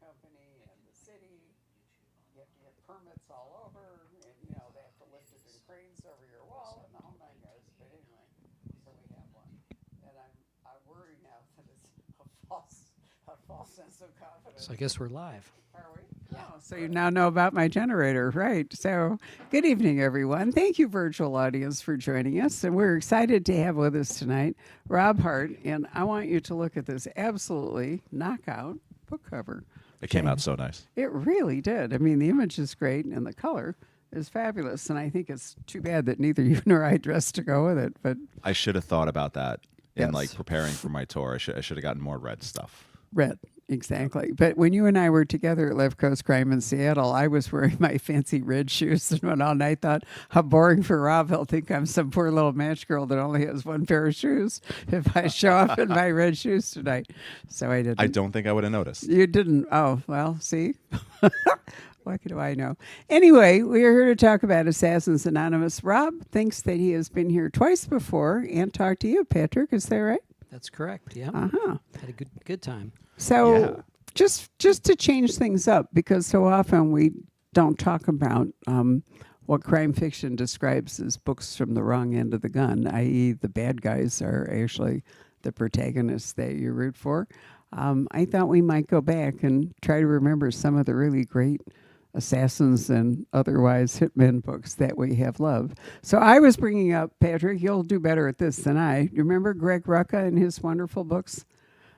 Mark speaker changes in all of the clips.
Speaker 1: company and the city. You have to get permits all over, and they have to lift it in cranes over your wall and the whole nine yards. But anyway, so we have one, and I worry now that it's a false sense of confidence.
Speaker 2: So I guess we're live.
Speaker 1: Are we? Oh, so you now know about my generator, right? So, good evening, everyone. Thank you, virtual audience, for joining us. And we're excited to have with us tonight Rob Hart. And I want you to look at this absolutely knockout book cover.
Speaker 3: It came out so nice.
Speaker 1: It really did. I mean, the image is great, and the color is fabulous. And I think it's too bad that neither you nor I dressed to go with it. But
Speaker 3: I should have thought about that in
Speaker 1: Yes.
Speaker 3: like preparing for my tour. I should have gotten more red stuff.
Speaker 1: red, exactly. But when you and I were together at Left Coast Crime in Seattle, I was wearing my fancy red shoes and went all night. Thought, how boring for Rob. He'll think I'm some poor little match girl that only has one pair of shoes if I show up in my red shoes tonight. So I didn't.
Speaker 3: I don't think I would have noticed.
Speaker 1: You didn't? Oh, well, see? What do I know? Anyway, we are here to talk about Assassins Anonymous. Rob thinks that he has been here twice before and talked to you, Patrick. Is that right?
Speaker 2: That's correct. Yeah.
Speaker 1: Uh-huh.
Speaker 2: Had a good time.
Speaker 1: So
Speaker 3: Yeah.
Speaker 1: just to change things up, because so often we don't talk about what crime fiction describes as books from the wrong end of the gun, i.e. the bad guys are actually the protagonists that you root for. I thought we might go back and try to remember some of the really great assassins and otherwise hitmen books that we have loved. So I was bringing up, Patrick, you'll do better at this than I. You remember Greg Rucka and his wonderful books?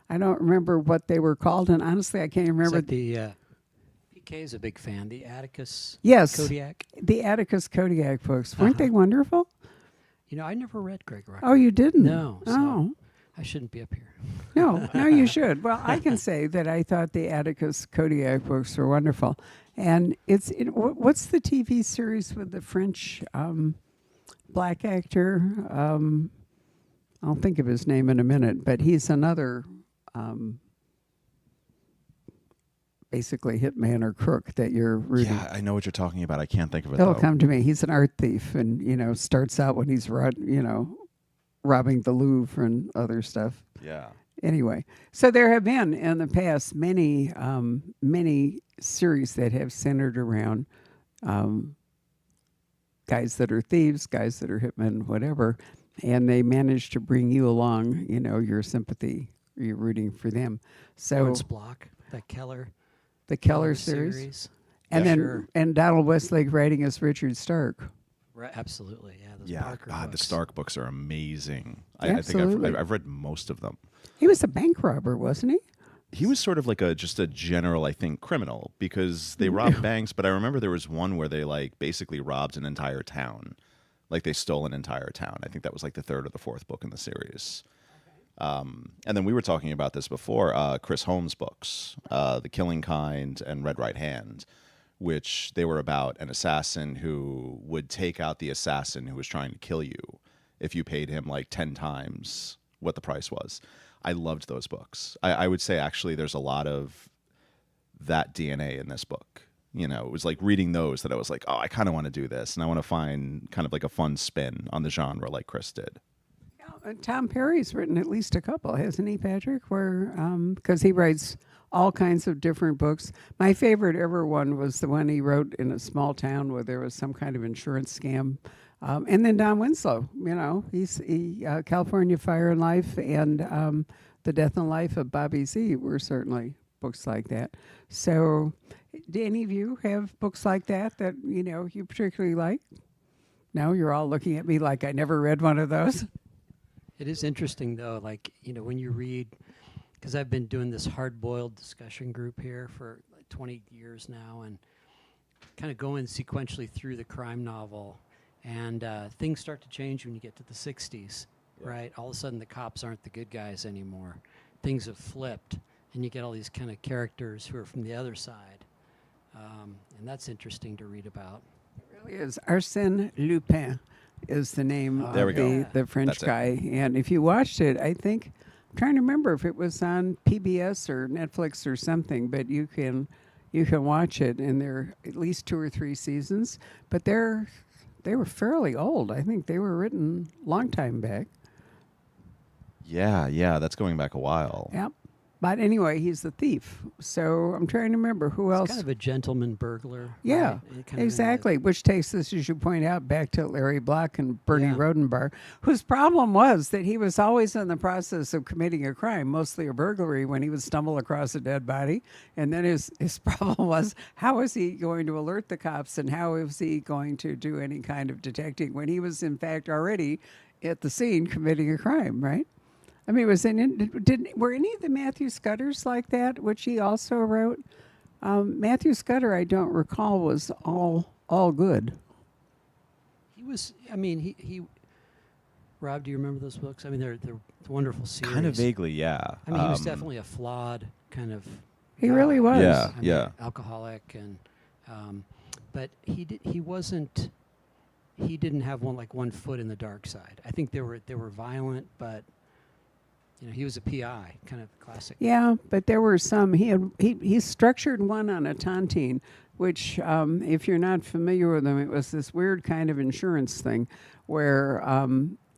Speaker 1: I don't remember what they were called, and honestly, I can't remember.
Speaker 2: The PK is a big fan. The Atticus
Speaker 1: Yes,
Speaker 2: Kodiak.
Speaker 1: the Atticus Kodiak books. Weren't they wonderful?
Speaker 2: I never read Greg Rucka.
Speaker 1: Oh, you didn't?
Speaker 2: No. So
Speaker 1: Oh,
Speaker 2: I shouldn't be up here.
Speaker 1: no, you should. Well, I can say that I thought the Atticus Kodiak books were wonderful. And what's the TV series with the French black actor? I'll think of his name in a minute, but he's another basically hitman or crook that you're rooting.
Speaker 3: Yeah, I know what you're talking about. I can't think of it
Speaker 1: It'll
Speaker 3: though.
Speaker 1: come to me. He's an art thief, and starts out when he's robbing the Louvre and other stuff.
Speaker 3: Yeah.
Speaker 1: Anyway, so there have been in the past many series that have centered around guys that are thieves, guys that are hitmen, whatever, and they manage to bring you along. Your sympathy, you're rooting for them. So
Speaker 2: Lawrence Block, that Keller.
Speaker 1: the Keller series, and
Speaker 2: Yeah,
Speaker 1: then
Speaker 2: sure.
Speaker 1: and Donald Westlake writing as Richard Stark.
Speaker 2: Right, absolutely. Yeah. Those
Speaker 3: Yeah.
Speaker 2: Barker
Speaker 3: God, the
Speaker 2: books.
Speaker 3: Stark books are amazing. I think
Speaker 1: Absolutely.
Speaker 3: I've read most of them.
Speaker 1: He was a bank robber, wasn't he?
Speaker 3: He was sort of like just a general, I think, criminal because they robbed banks. But I remember there was one where they like basically robbed an entire town, like they stole an entire town. I think that was like the third or the fourth book in the series. And then we were talking about this before. Chris Holmes' books, The Killing Kind and Red Right Hand, which they were about an assassin who would take out the assassin who was trying to kill you if you paid him like 10 times what the price was. I loved those books. I would say actually there's a lot of that DNA in this book. It was like reading those that I was like, oh, I kind of want to do this. And I want to find kind of like a fun spin on the genre like Chris did.
Speaker 1: Tom Perry's written at least a couple, hasn't he, Patrick? Where because he writes all kinds of different books. My favorite ever one was the one he wrote in a small town where there was some kind of insurance scam. And then Don Winslow, he's California Fire and Life and The Death and Life of Bobby Z were certainly books like that. So, do any of you have books like that you particularly like? No, you're all looking at me like I never read one of those.
Speaker 2: It is interesting, though, when you read, because I've been doing this hard-boiled discussion group here for like 20 years now, and kind of going sequentially through the crime novel, and things start to change when you get to the 60s, right? All of a sudden, the cops aren't the good guys anymore. Things have flipped, and you get all these kind of characters who are from the other side, and that's interesting to read about.
Speaker 1: It really is. Arsène Lupin is the name
Speaker 3: There we
Speaker 1: of
Speaker 3: go.
Speaker 1: the French
Speaker 3: That's it.
Speaker 1: guy. And if you watched it, I'm trying to remember if it was on PBS or Netflix or something, but you can watch it, and there are at least 2 or 3 seasons. But they were fairly old. I think they were written long time back.
Speaker 3: Yeah, that's going back a while.
Speaker 1: Yep. But anyway, he's a thief. So I'm trying to remember who
Speaker 2: It's
Speaker 1: else.
Speaker 2: kind of a gentleman burglar.
Speaker 1: Yeah,
Speaker 2: right? And kind of
Speaker 1: exactly. Which takes us, as you point out, back to Larry Block and Bernie
Speaker 2: Yeah.
Speaker 1: Rodenbar, whose problem was that he was always in the process of committing a crime, mostly a burglary, when he would stumble across a dead body. And then his problem was, how is he going to alert the cops and how is he going to do any kind of detecting when he was, in fact, already at the scene committing a crime, right? I mean, were any of the Matthew Scudders like that, which he also wrote? Matthew Scudder, I don't recall, was all good.
Speaker 2: He was. I mean, he. Rob, do you remember those books? I mean, they're wonderful series.
Speaker 3: Kind of vaguely, yeah.
Speaker 2: I mean, he was definitely a flawed kind of.
Speaker 1: He really was.
Speaker 3: Yeah.
Speaker 2: I mean, alcoholic and, but he wasn't. He didn't have one foot in the dark side. I think they were violent, but. You know, he was a PI, kind of classic.
Speaker 1: Yeah, but there were some. He structured one on a tontine, which, if you're not familiar with them, it was this weird kind of insurance thing where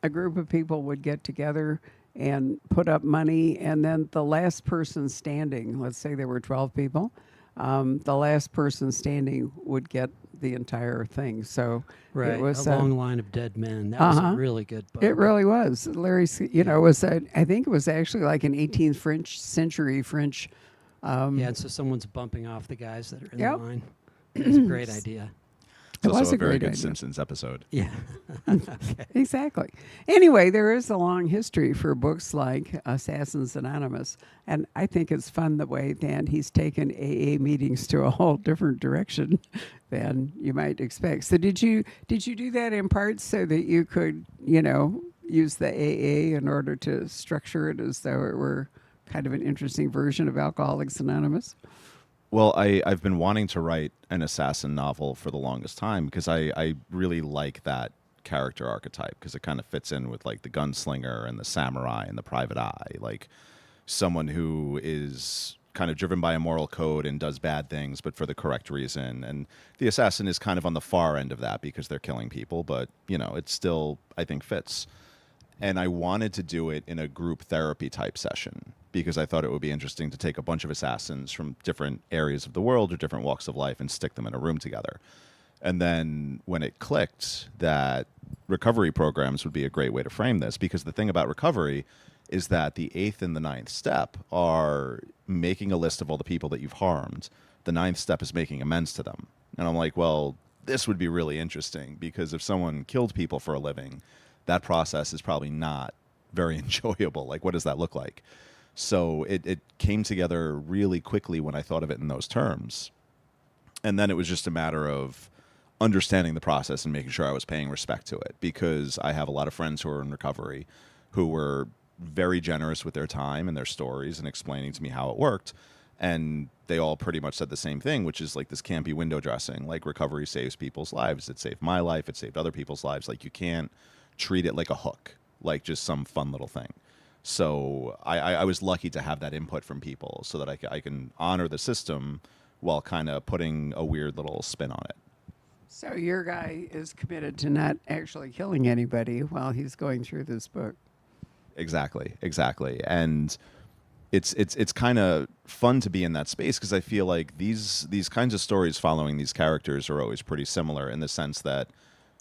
Speaker 1: a group of people would get together and put up money, and then the last person standing, let's say there were 12 people, the last person standing would get the entire thing. So
Speaker 2: Right,
Speaker 1: it was
Speaker 2: a long line of dead men. That was a really good book.
Speaker 1: It really was. Larry, was I think it was actually like an 18th century French.
Speaker 2: Yeah, and so someone's bumping off the guys that are in
Speaker 1: Yep.
Speaker 2: the line. It's a great idea.
Speaker 3: It's
Speaker 1: It
Speaker 3: also
Speaker 1: was
Speaker 3: a
Speaker 1: a
Speaker 3: very
Speaker 1: great
Speaker 3: good
Speaker 1: idea.
Speaker 3: Simpsons episode.
Speaker 2: Yeah.
Speaker 1: Exactly. Anyway, there is a long history for books like Assassins Anonymous, and I think it's fun the way Dan he's taken AA meetings to a whole different direction than you might expect. So did you do that in part so that you could use the AA in order to structure it as though it were kind of an interesting version of Alcoholics Anonymous?
Speaker 3: Well, I've been wanting to write an assassin novel for the longest time because I really like that character archetype because it kind of fits in with like the gunslinger and the samurai and the private eye, like someone who is kind of driven by a moral code and does bad things, but for the correct reason. And the assassin is kind of on the far end of that because they're killing people, but it still, I think, fits. And I wanted to do it in a group therapy type session because I thought it would be interesting to take a bunch of assassins from different areas of the world or different walks of life and stick them in a room together. And then when it clicked that recovery programs would be a great way to frame this, because the thing about recovery is that the 8th and the 9th step are making a list of all the people that you've harmed. The 9th step is making amends to them. And I'm like, well, this would be really interesting because if someone killed people for a living, that process is probably not very enjoyable. Like, what does that look like? So it came together really quickly when I thought of it in those terms. And then it was just a matter of understanding the process and making sure I was paying respect to it, because I have a lot of friends who are in recovery who were very generous with their time and their stories and explaining to me how it worked. And they all pretty much said the same thing, which is like, this can't be window dressing. Like, recovery saves people's lives. It saved my life. It saved other people's lives. Like, you can't treat it like a hook, like just some fun little thing. So I was lucky to have that input from people so that I can honor the system while kind of putting a weird little spin on it.
Speaker 1: So your guy is committed to not actually killing anybody while he's going through this book.
Speaker 3: Exactly. And it's kind of fun to be in that space because I feel like these kinds of stories following these characters are always pretty similar in the sense that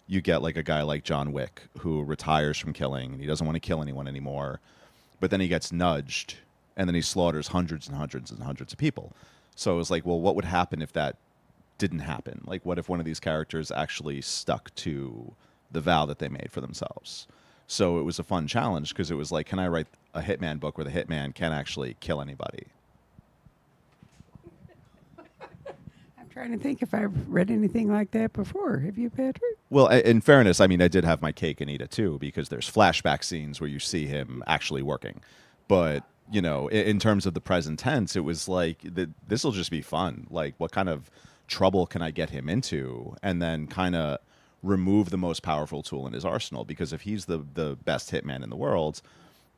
Speaker 3: you get like a guy like John Wick who retires from killing and he doesn't want to kill anyone anymore, but then he gets nudged and then he slaughters hundreds and hundreds and hundreds of people. So it was like, well, what would happen if that didn't happen? Like, what if one of these characters actually stuck to the vow that they made for themselves? So it was a fun challenge because it was like, can I write a hitman book where the hitman can actually kill anybody?
Speaker 1: I'm trying to think if I've read anything like that before. Have you, Patrick?
Speaker 3: Well, in fairness, I mean, I did have my cake and eat it too, because there's flashback scenes where you see him actually working. But, in terms of the present tense, it was like, this will just be fun. Like, what kind of trouble can I get him into? And then kind of remove the most powerful tool in his arsenal, because if he's the best hitman in the world,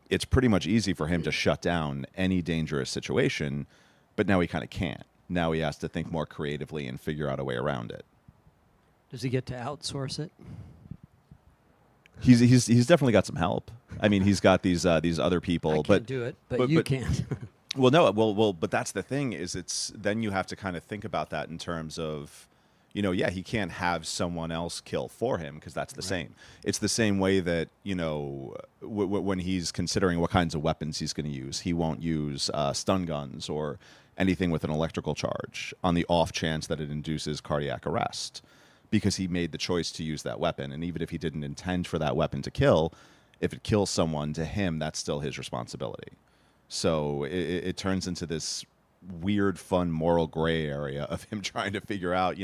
Speaker 3: it's pretty much easy for him to shut down any dangerous situation, but now he kind of can't. Now he has to think more creatively and figure out a way around it.
Speaker 2: Does he get to outsource it?
Speaker 3: He's definitely got some help. I mean, he's got these other people,
Speaker 2: I can't
Speaker 3: but
Speaker 2: do it, but you can.
Speaker 3: Well, no, well, but that's the thing is it's then you have to kind of think about that in terms of, yeah, he can't have someone else kill for him because that's the same. It's the same way that, when he's considering what kinds of weapons he's going to use, he won't use stun guns or anything with an electrical charge on the off chance that it induces cardiac arrest because he made the choice to use that weapon. And even if he didn't intend for that weapon to kill, if it kills someone, to him, that's still his responsibility. So it turns into this weird, fun moral gray area of him trying to figure out,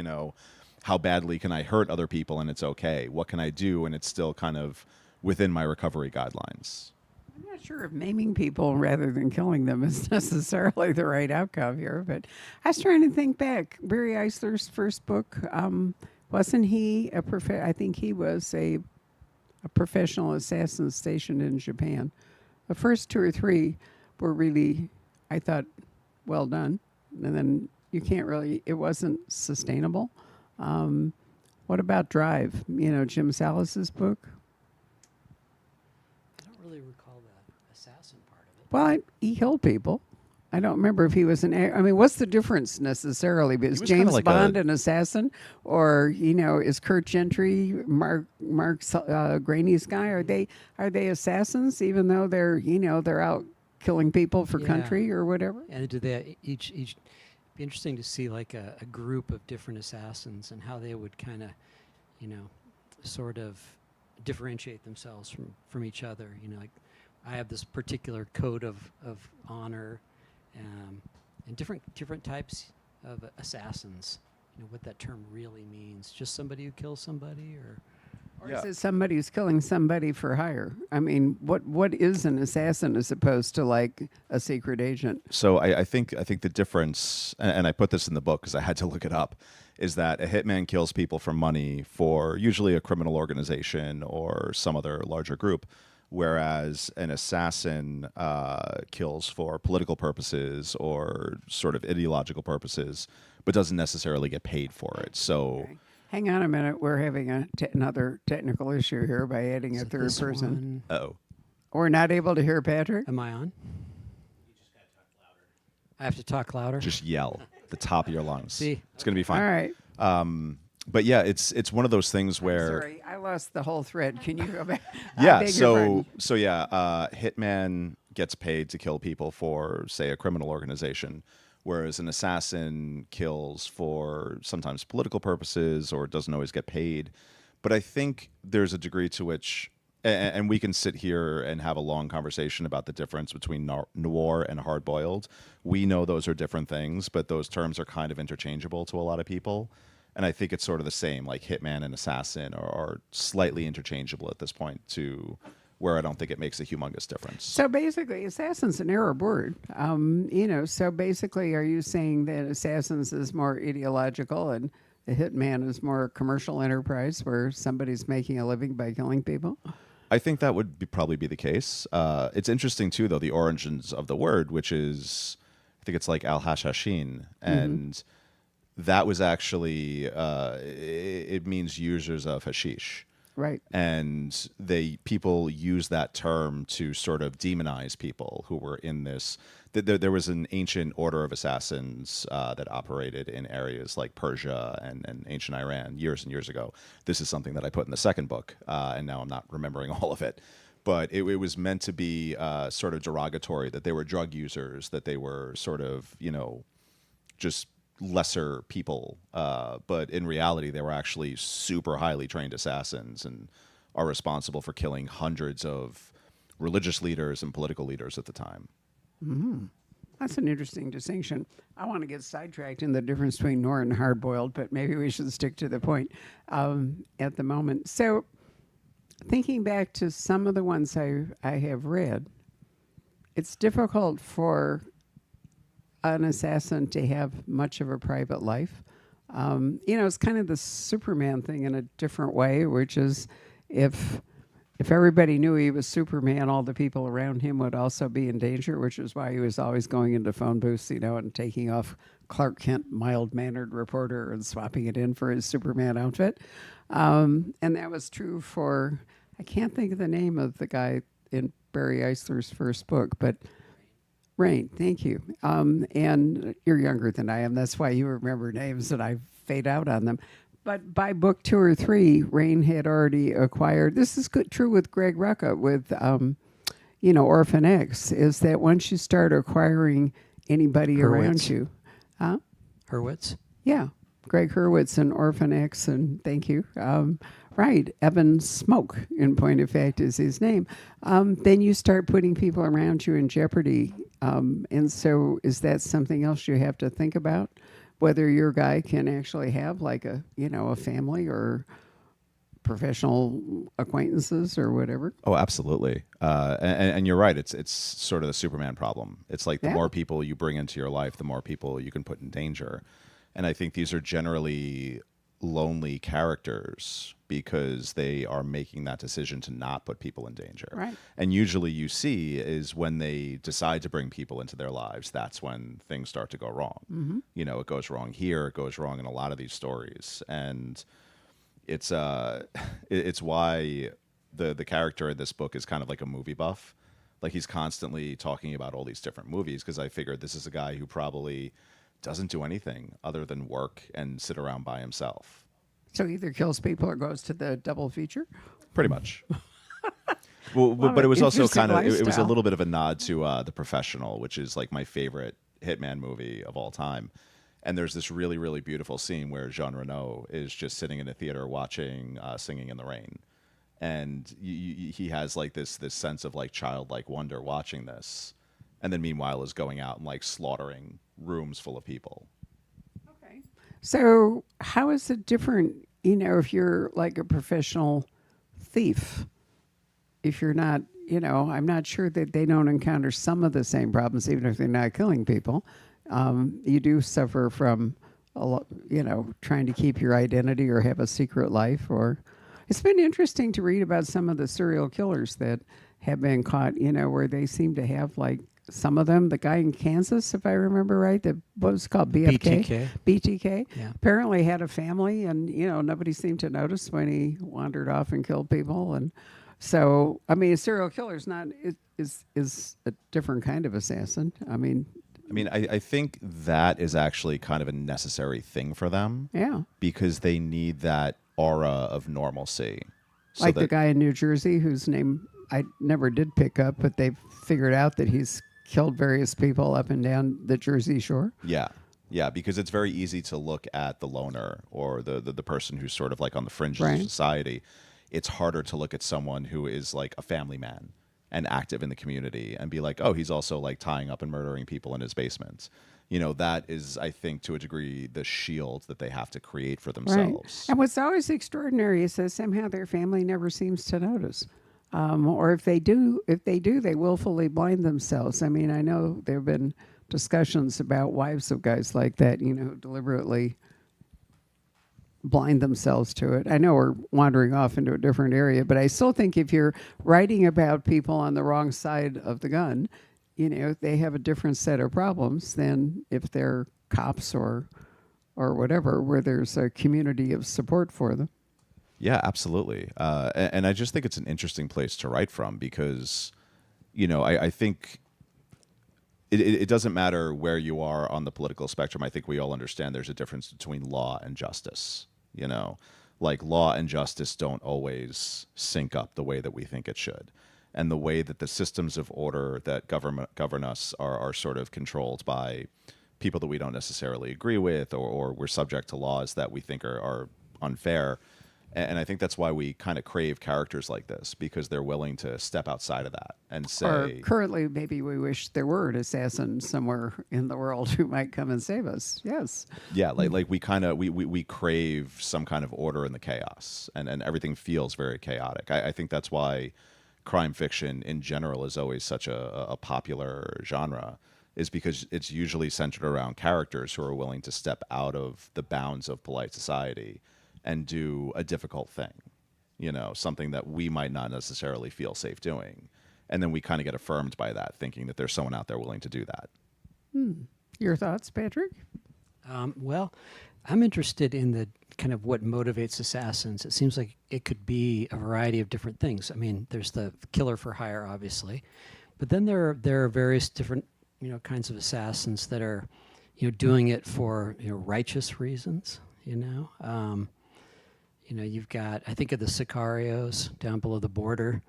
Speaker 3: how badly can I hurt other people and it's okay? What can I do and it's still kind of within my recovery guidelines?
Speaker 1: I'm not sure if maiming people rather than killing them is necessarily the right outcome here, but I was trying to think back. Barry Eisler's first book, wasn't he I think he was a professional assassin stationed in Japan. The first two or three were really, I thought, well done. And then you can't really, it wasn't sustainable. What about Drive? Jim Salas's book?
Speaker 2: I don't really recall the assassin part of it.
Speaker 1: Well, he killed people. I don't remember if he was I mean, what's the difference necessarily? Is
Speaker 3: was kinda
Speaker 1: James
Speaker 3: like
Speaker 1: Bond an assassin? Or, is Kurt Gentry Mark Graney's guy? Are they assassins even though they're out killing people for
Speaker 2: Yeah.
Speaker 1: country or whatever?
Speaker 2: And do they each be interesting to see like a group of different assassins and how they would kind of, sort of differentiate themselves from each other. Like I have this particular code of honor, and different types of assassins. What that term really means. Just somebody who kills somebody, or
Speaker 3: Yeah.
Speaker 1: Is it somebody who's killing somebody for hire? I mean, what is an assassin as opposed to like a secret agent?
Speaker 3: So I think the difference, and I put this in the book because I had to look it up, is that a hitman kills people for money for usually a criminal organization or some other larger group, whereas an assassin kills for political purposes or sort of ideological purposes, but doesn't necessarily get paid for it. So.
Speaker 1: Okay. Hang on a minute. We're having another technical issue here by adding a
Speaker 2: is it
Speaker 1: third
Speaker 2: this
Speaker 1: person.
Speaker 2: one?
Speaker 3: Oh.
Speaker 1: We're not able to hear Patrick.
Speaker 2: Am I on? I have to talk louder.
Speaker 3: Just yell at the top of your lungs.
Speaker 2: See?
Speaker 3: It's going to be fine.
Speaker 1: All right.
Speaker 3: But yeah, it's one of those things where
Speaker 1: Sorry, I lost the whole thread. Can you go back?
Speaker 3: yeah,
Speaker 1: beg your pardon.
Speaker 3: so yeah, hitman gets paid to kill people for say a criminal organization, whereas an assassin kills for sometimes political purposes or doesn't always get paid. But I think there's a degree to which and we can sit here and have a long conversation about the difference between noir and hard-boiled. We know those are different things, but those terms are kind of interchangeable to a lot of people. And I think it's sort of the same, like hitman and assassin are slightly interchangeable at this point to where I don't think it makes a humongous difference.
Speaker 1: So basically, assassin's an Arab word. So basically, are you saying that assassins is more ideological and the hitman is more commercial enterprise where somebody's making a living by killing people?
Speaker 3: I think that would probably be the case. It's interesting, too, though, the origins of the word, which is, I think it's like al-hashashin, and that was actually, it means users of hashish.
Speaker 1: Right.
Speaker 3: And people use that term to sort of demonize people who were in this. There was an ancient order of assassins that operated in areas like Persia and ancient Iran years and years ago. This is something that I put in the second book, and now I'm not remembering all of it. But it was meant to be sort of derogatory, that they were drug users, that they were sort of, just lesser people, but in reality they were actually super highly trained assassins and are responsible for killing hundreds of religious leaders and political leaders at the time.
Speaker 1: That's an interesting distinction. I want to get sidetracked in the difference between noir and hard-boiled, but maybe we should stick to the point at the moment. So thinking back to some of the ones I have read, it's difficult for an assassin to have much of a private life. It's kind of the Superman thing in a different way, which is if everybody knew he was Superman, all the people around him would also be in danger, which is why he was always going into phone booths, and taking off Clark Kent, mild-mannered reporter, and swapping it in for his Superman outfit. And that was true for, I can't think of the name of the guy in Barry Eisler's first book, but Rain, thank you. And you're younger than I am. That's why you remember names and I fade out on them. But by book 2 or 3, Rain had already acquired. This is good, true with Greg Rucka with, Orphan X, is that once you start acquiring anybody around
Speaker 2: Hurwitz.
Speaker 1: you, huh?
Speaker 2: Hurwitz.
Speaker 1: Yeah, Greg Hurwitz and Orphan X, and thank you. Right, Evan Smoke, in point of fact, is his name. Then you start putting people around you in jeopardy. And so is that something else you have to think about? Whether your guy can actually have like a family or professional acquaintances or whatever?
Speaker 3: Oh, absolutely. And you're right. It's sort of the Superman problem. It's like the
Speaker 1: Yeah.
Speaker 3: more people you bring into your life, the more people you can put in danger. And I think these are generally lonely characters because they are making that decision to not put people in danger.
Speaker 1: Right.
Speaker 3: And usually you see is when they decide to bring people into their lives, that's when things start to go wrong.
Speaker 1: Mm-hmm.
Speaker 3: It goes wrong here, it goes wrong in a lot of these stories. And it's it's why the character in this book is kind of like a movie buff. Like he's constantly talking about all these different movies because I figured this is a guy who probably doesn't do anything other than work and sit around by himself.
Speaker 1: So either kills people or goes to the double feature?
Speaker 3: Pretty much. Well,
Speaker 1: Well,
Speaker 3: but it was also
Speaker 1: interesting
Speaker 3: kind of it was a
Speaker 1: lifestyle.
Speaker 3: little bit of a nod to The Professional, which is like my favorite hitman movie of all time. And there's this really, really beautiful scene where Jean Reno is just sitting in a theater watching Singing in the Rain. And he has like this sense of like childlike wonder watching this. And then meanwhile is going out and like slaughtering rooms full of people.
Speaker 1: Okay. So how is it different, if you're like a professional thief? If you're not, I'm not sure that they don't encounter some of the same problems, even if they're not killing people. You do suffer from, trying to keep your identity or have a secret life. Or it's been interesting to read about some of the serial killers that have been caught, where they seem to have like some of them. The guy in Kansas, if I remember right, what was it called, BFK?
Speaker 2: BTK.
Speaker 1: BTK.
Speaker 2: Yeah.
Speaker 1: Apparently had a family, and nobody seemed to notice when he wandered off and killed people. And so, I mean, a serial killer is a different kind of assassin. I mean,
Speaker 3: I think that is actually kind of a necessary thing for them
Speaker 1: yeah,
Speaker 3: because they need that aura of normalcy. So
Speaker 1: like the
Speaker 3: that,
Speaker 1: guy in New Jersey whose name I never did pick up, but they've figured out that he's killed various people up and down the Jersey Shore.
Speaker 3: yeah, because it's very easy to look at the loner or the person who's sort of like on the fringes
Speaker 1: Right.
Speaker 3: of society. It's harder to look at someone who is like a family man and active in the community and be like, oh, he's also like tying up and murdering people in his basement. That is, I think, to a degree, the shield that they have to create for
Speaker 1: Right.
Speaker 3: themselves.
Speaker 1: And what's always extraordinary is that somehow their family never seems to notice. Or if they do, they willfully blind themselves. I mean, I know there have been discussions about wives of guys like that, who deliberately blind themselves to it. I know we're wandering off into a different area, but I still think if you're writing about people on the wrong side of the gun, they have a different set of problems than if they're cops or whatever, where there's a community of support for them.
Speaker 3: Yeah, absolutely. And I just think it's an interesting place to write from because, I think it doesn't matter where you are on the political spectrum. I think we all understand there's a difference between law and justice. Like law and justice don't always sync up the way that we think it should. And the way that the systems of order that govern us are sort of controlled by people that we don't necessarily agree with or we're subject to laws that we think are unfair. And I think that's why we kind of crave characters like this because they're willing to step outside of that and
Speaker 1: Or
Speaker 3: say,
Speaker 1: currently, maybe we wish there were an assassin somewhere in the world who might come and save us. Yes.
Speaker 3: yeah, like we kind of we crave some kind of order in the chaos, and everything feels very chaotic. I think that's why crime fiction in general is always such a popular genre, is because it's usually centered around characters who are willing to step out of the bounds of polite society and do a difficult thing, something that we might not necessarily feel safe doing. And then we kind of get affirmed by that, thinking that there's someone out there willing to do that.
Speaker 1: Your thoughts, Patrick?
Speaker 2: Well, I'm interested in the kind of what motivates assassins. It seems like it could be a variety of different things. I mean, there's the killer for hire, obviously, but then there are various different kinds of assassins that are, doing it for righteous reasons. You've got, I think of the Sicarios down below the border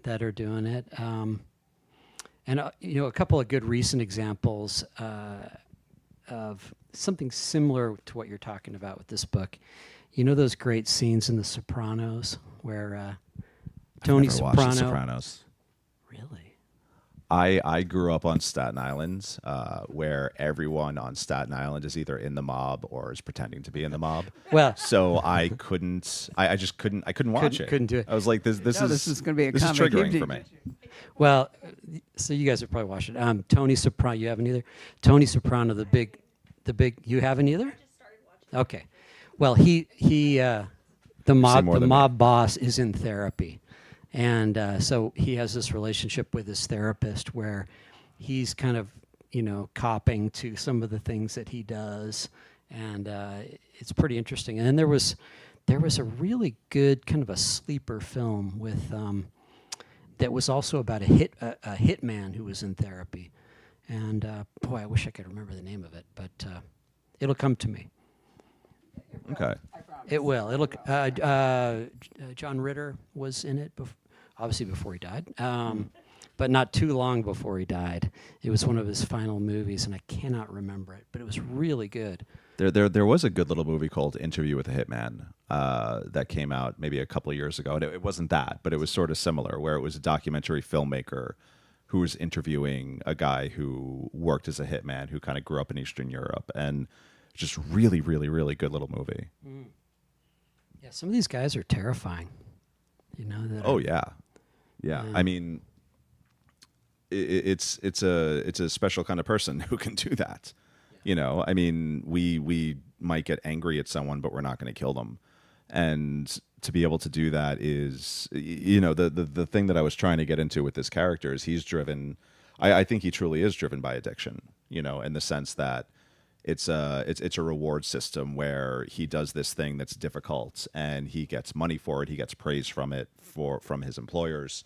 Speaker 2: that are doing it. And a couple of good recent examples of something similar to what you're talking about with this book. Those great scenes in The Sopranos where Tony
Speaker 3: Never watched The
Speaker 2: Soprano.
Speaker 3: Sopranos.
Speaker 2: Really?
Speaker 3: I grew up on Staten Island, where everyone on Staten Island is either in the mob or is pretending to be in the mob.
Speaker 2: Well,
Speaker 3: So I couldn't. I just couldn't. I couldn't watch it.
Speaker 2: couldn't do it.
Speaker 3: I was like, this
Speaker 1: No, is going to be a
Speaker 3: this is
Speaker 1: comic
Speaker 3: triggering
Speaker 1: evening.
Speaker 3: for me.
Speaker 2: well, so you guys have probably watched it. Tony Soprano, you haven't either? Tony Soprano, the big, you haven't either? Okay. Well, the
Speaker 3: more than
Speaker 2: mob boss is in therapy. And so he has this relationship with his therapist where he's kind of, copping to some of the things that he does. And it's pretty interesting. And then there was a really good kind of a sleeper film with that was also about a hitman who was in therapy. And boy, I wish I could remember the name of it, but it'll come to me.
Speaker 3: Okay.
Speaker 2: It will. It'll. John Ritter was in it, obviously before he died, but not too long before he died. It was one of his final movies, and I cannot remember it, but it was really good.
Speaker 3: There was a good little movie called Interview with a Hitman that came out maybe a couple of years ago, and it wasn't that, but it was sort of similar, where it was a documentary filmmaker who was interviewing a guy who worked as a hitman who kind of grew up in Eastern Europe, and just really, really, really good little movie.
Speaker 2: Yeah, some of these guys are terrifying.
Speaker 3: Oh yeah. I mean, it's a special kind of person who can do that. I mean, we might get angry at someone, but we're not going to kill them. And to be able to do that is, the thing that I was trying to get into with this character is he's driven. I think he truly is driven by addiction. In the sense that it's a reward system where he does this thing that's difficult and he gets money for it. He gets praise from it from his employers.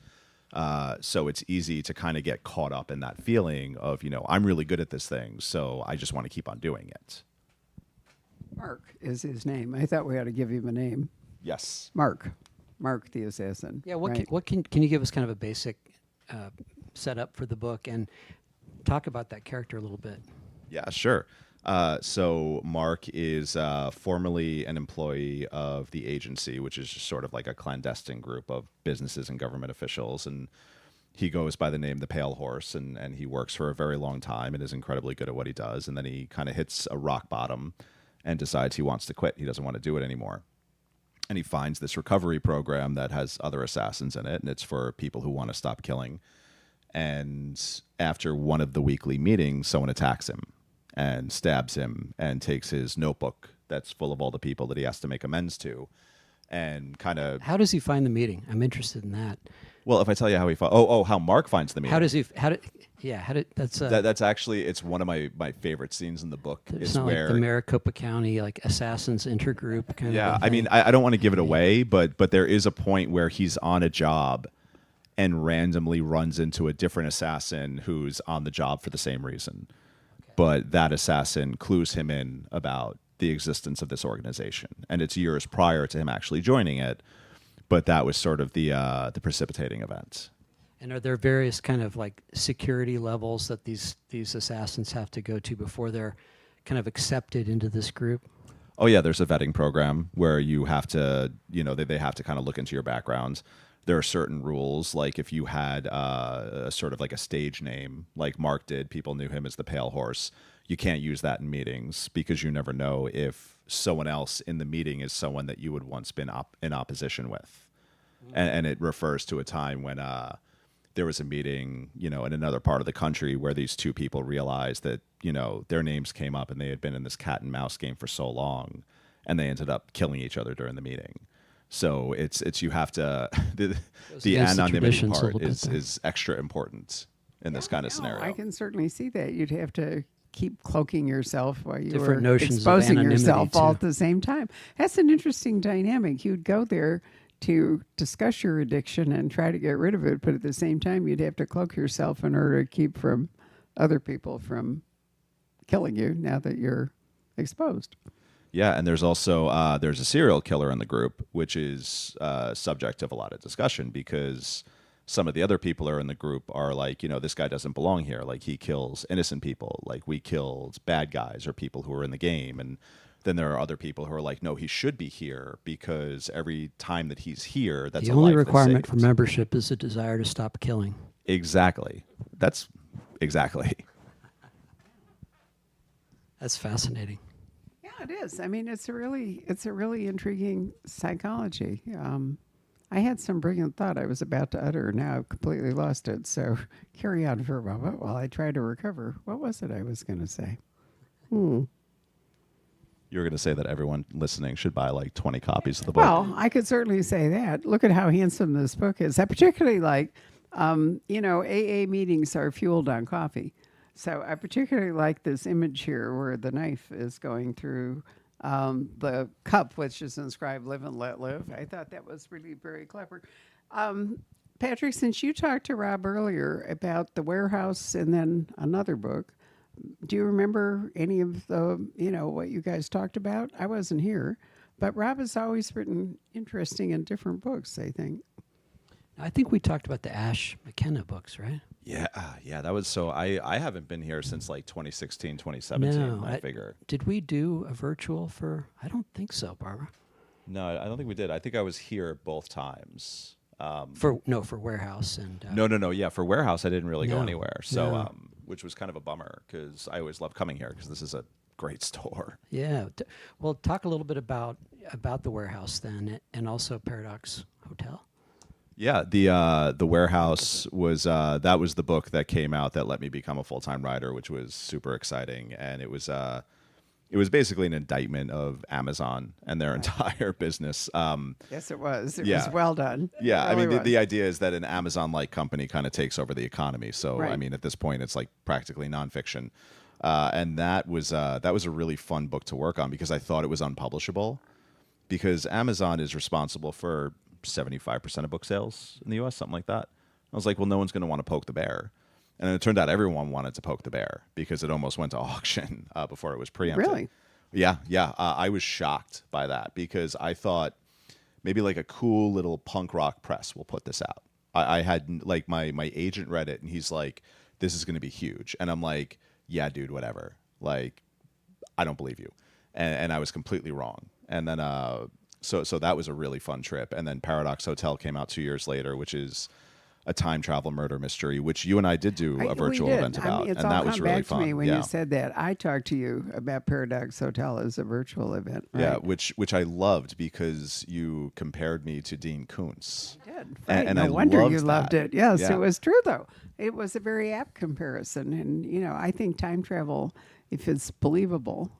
Speaker 3: So it's easy to kind of get caught up in that feeling of, I'm really good at this thing, so I just want to keep on doing it.
Speaker 1: Mark is his name. I thought we ought to give him a name.
Speaker 3: Yes.
Speaker 1: Mark the assassin.
Speaker 2: Yeah.
Speaker 1: right?
Speaker 2: Can you give us kind of a basic setup for the book and talk about that character a little bit?
Speaker 3: Yeah, sure. So Mark is formerly an employee of the agency, which is just sort of like a clandestine group of businesses and government officials. And he goes by the name The Pale Horse, and he works for a very long time and is incredibly good at what he does. And then he kind of hits a rock bottom and decides he wants to quit. He doesn't want to do it anymore. And he finds this recovery program that has other assassins in it, and it's for people who want to stop killing. And after one of the weekly meetings, someone attacks him and stabs him and takes his notebook that's full of all the people that he has to make amends to, and kind of.
Speaker 2: How does he find the meeting? I'm interested in that.
Speaker 3: Well, if I tell you how how Mark finds the meeting. That's actually, it's one of my favorite scenes in the book.
Speaker 2: It's
Speaker 3: is
Speaker 2: not
Speaker 3: where
Speaker 2: like the Maricopa County assassins intergroup kind of.
Speaker 3: yeah,
Speaker 2: a
Speaker 3: I mean,
Speaker 2: thing.
Speaker 3: I don't want to give it away, but there is a point where he's on a job and randomly runs into a different assassin who's on the job for the same reason. But that assassin clues him in about the existence of this organization, and it's years prior to him actually joining it. But that was sort of the precipitating event.
Speaker 2: And are there various kind of like security levels that these assassins have to go to before they're kind of accepted into this group?
Speaker 3: Oh yeah, there's a vetting program where you have to, they have to kind of look into your background. There are certain rules, like if you had a sort of like a stage name, like Mark did, people knew him as the Pale Horse. You can't use that in meetings because you never know if someone else in the meeting is someone that you would once been in opposition with. And it refers to a time when there was a meeting, in another part of the country where these two people realized that, their names came up and they had been in this cat and mouse game for so long, and they ended up killing each other during the meeting. So it's you have to the anonymity part is extra important in this kind of scenario.
Speaker 1: I can certainly see that. You'd have to keep cloaking yourself while you
Speaker 2: Different
Speaker 1: were
Speaker 2: notions of
Speaker 1: exposing
Speaker 2: anonymity,
Speaker 1: yourself all
Speaker 2: too.
Speaker 1: at the same time. That's an interesting dynamic. You'd go there to discuss your addiction and try to get rid of it, but at the same time, you'd have to cloak yourself in order to keep from other people from killing you now that you're exposed.
Speaker 3: Yeah, and there's also there's a serial killer in the group, which is subject of a lot of discussion because some of the other people are in the group are like, this guy doesn't belong here. Like he kills innocent people. Like we killed bad guys or people who are in the game. And then there are other people who are like, no, he should be here because every time that he's here, that's
Speaker 2: The
Speaker 3: a
Speaker 2: only
Speaker 3: life that's
Speaker 2: requirement for
Speaker 3: saved.
Speaker 2: membership is a desire to stop killing.
Speaker 3: Exactly. That's exactly.
Speaker 2: That's fascinating.
Speaker 1: Yeah, it is. I mean, it's a really intriguing psychology. I had some brilliant thought I was about to utter. Now I've completely lost it. So carry on for a moment while I try to recover. What was it I was going to say?
Speaker 3: You're going to say that everyone listening should buy like 20 copies of the book.
Speaker 1: Well, I could certainly say that. Look at how handsome this book is. I particularly like, AA meetings are fueled on coffee. So I particularly like this image here where the knife is going through the cup, which is inscribed "Live and Let Live." I thought that was really very clever. Patrick, since you talked to Rob earlier about The Warehouse and then another book, do you remember any of the, what you guys talked about? I wasn't here, but Rob has always written interesting and different books, I think.
Speaker 2: I think we talked about the Ash McKenna books, right?
Speaker 3: Yeah, that was so. I haven't been here since like 2016, 2017.
Speaker 2: No,
Speaker 3: I figure.
Speaker 2: Did we do a virtual for? I don't think so, Barbara.
Speaker 3: No, I don't think we did. I think I was here both times.
Speaker 2: For Warehouse and
Speaker 3: No. Yeah, for Warehouse, I didn't really go
Speaker 2: No,
Speaker 3: anywhere. So,
Speaker 2: no.
Speaker 3: which was kind of a bummer because I always love coming here because this is a great store.
Speaker 2: Yeah. Well, talk a little bit about the Warehouse then, and also Paradox Hotel.
Speaker 3: Yeah, the Warehouse was that was the book that came out that let me become a full-time writer, which was super exciting, and it was basically an indictment of Amazon and their entire business.
Speaker 1: Yes, it was. It
Speaker 3: Yeah.
Speaker 1: was well done.
Speaker 3: Yeah,
Speaker 1: It
Speaker 3: I mean,
Speaker 1: really
Speaker 3: the
Speaker 1: was.
Speaker 3: idea is that an Amazon-like company kind of takes over the economy. So, I
Speaker 1: Right.
Speaker 3: mean, at this point, it's like practically nonfiction. And that was a really fun book to work on because I thought it was unpublishable because Amazon is responsible for 75% of book sales in the U.S., something like that. I was like, well, no one's going to want to poke the bear. And then it turned out everyone wanted to poke the bear because it almost went to auction before it was preempted.
Speaker 1: Really?
Speaker 3: Yeah. I was shocked by that because I thought maybe like a cool little punk rock press will put this out. I had like my agent read it and he's like, this is going to be huge. And I'm like, yeah, dude, whatever. Like, I don't believe you. And I was completely wrong. And then, so that was a really fun trip. And then Paradox Hotel came out 2 years later, which is a time travel murder mystery, which you and I did do a virtual
Speaker 1: we did.
Speaker 3: event about.
Speaker 1: It's
Speaker 3: and
Speaker 1: all
Speaker 3: that was
Speaker 1: come
Speaker 3: really
Speaker 1: back
Speaker 3: fun.
Speaker 1: to me when
Speaker 3: yeah.
Speaker 1: you said that. I talked to you about Paradox Hotel as a virtual event. Right?
Speaker 3: Yeah, which I loved because you compared me to Dean Koontz.
Speaker 1: I did.
Speaker 3: And
Speaker 1: no
Speaker 3: I
Speaker 1: wonder
Speaker 3: loved
Speaker 1: you loved
Speaker 3: that.
Speaker 1: it. Yes,
Speaker 3: Yeah.
Speaker 1: it was true, though. It was a very apt comparison. And, I think time travel, if it's believable,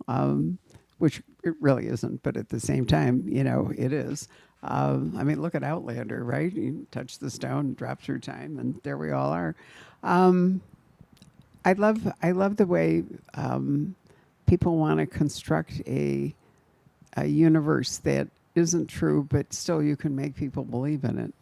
Speaker 1: which it really isn't, but at the same time, it is. I mean, look at Outlander, right? You touch the stone, drop through time, and there we all are. I love the way people want to construct a universe that isn't true, but still you can make people believe in it.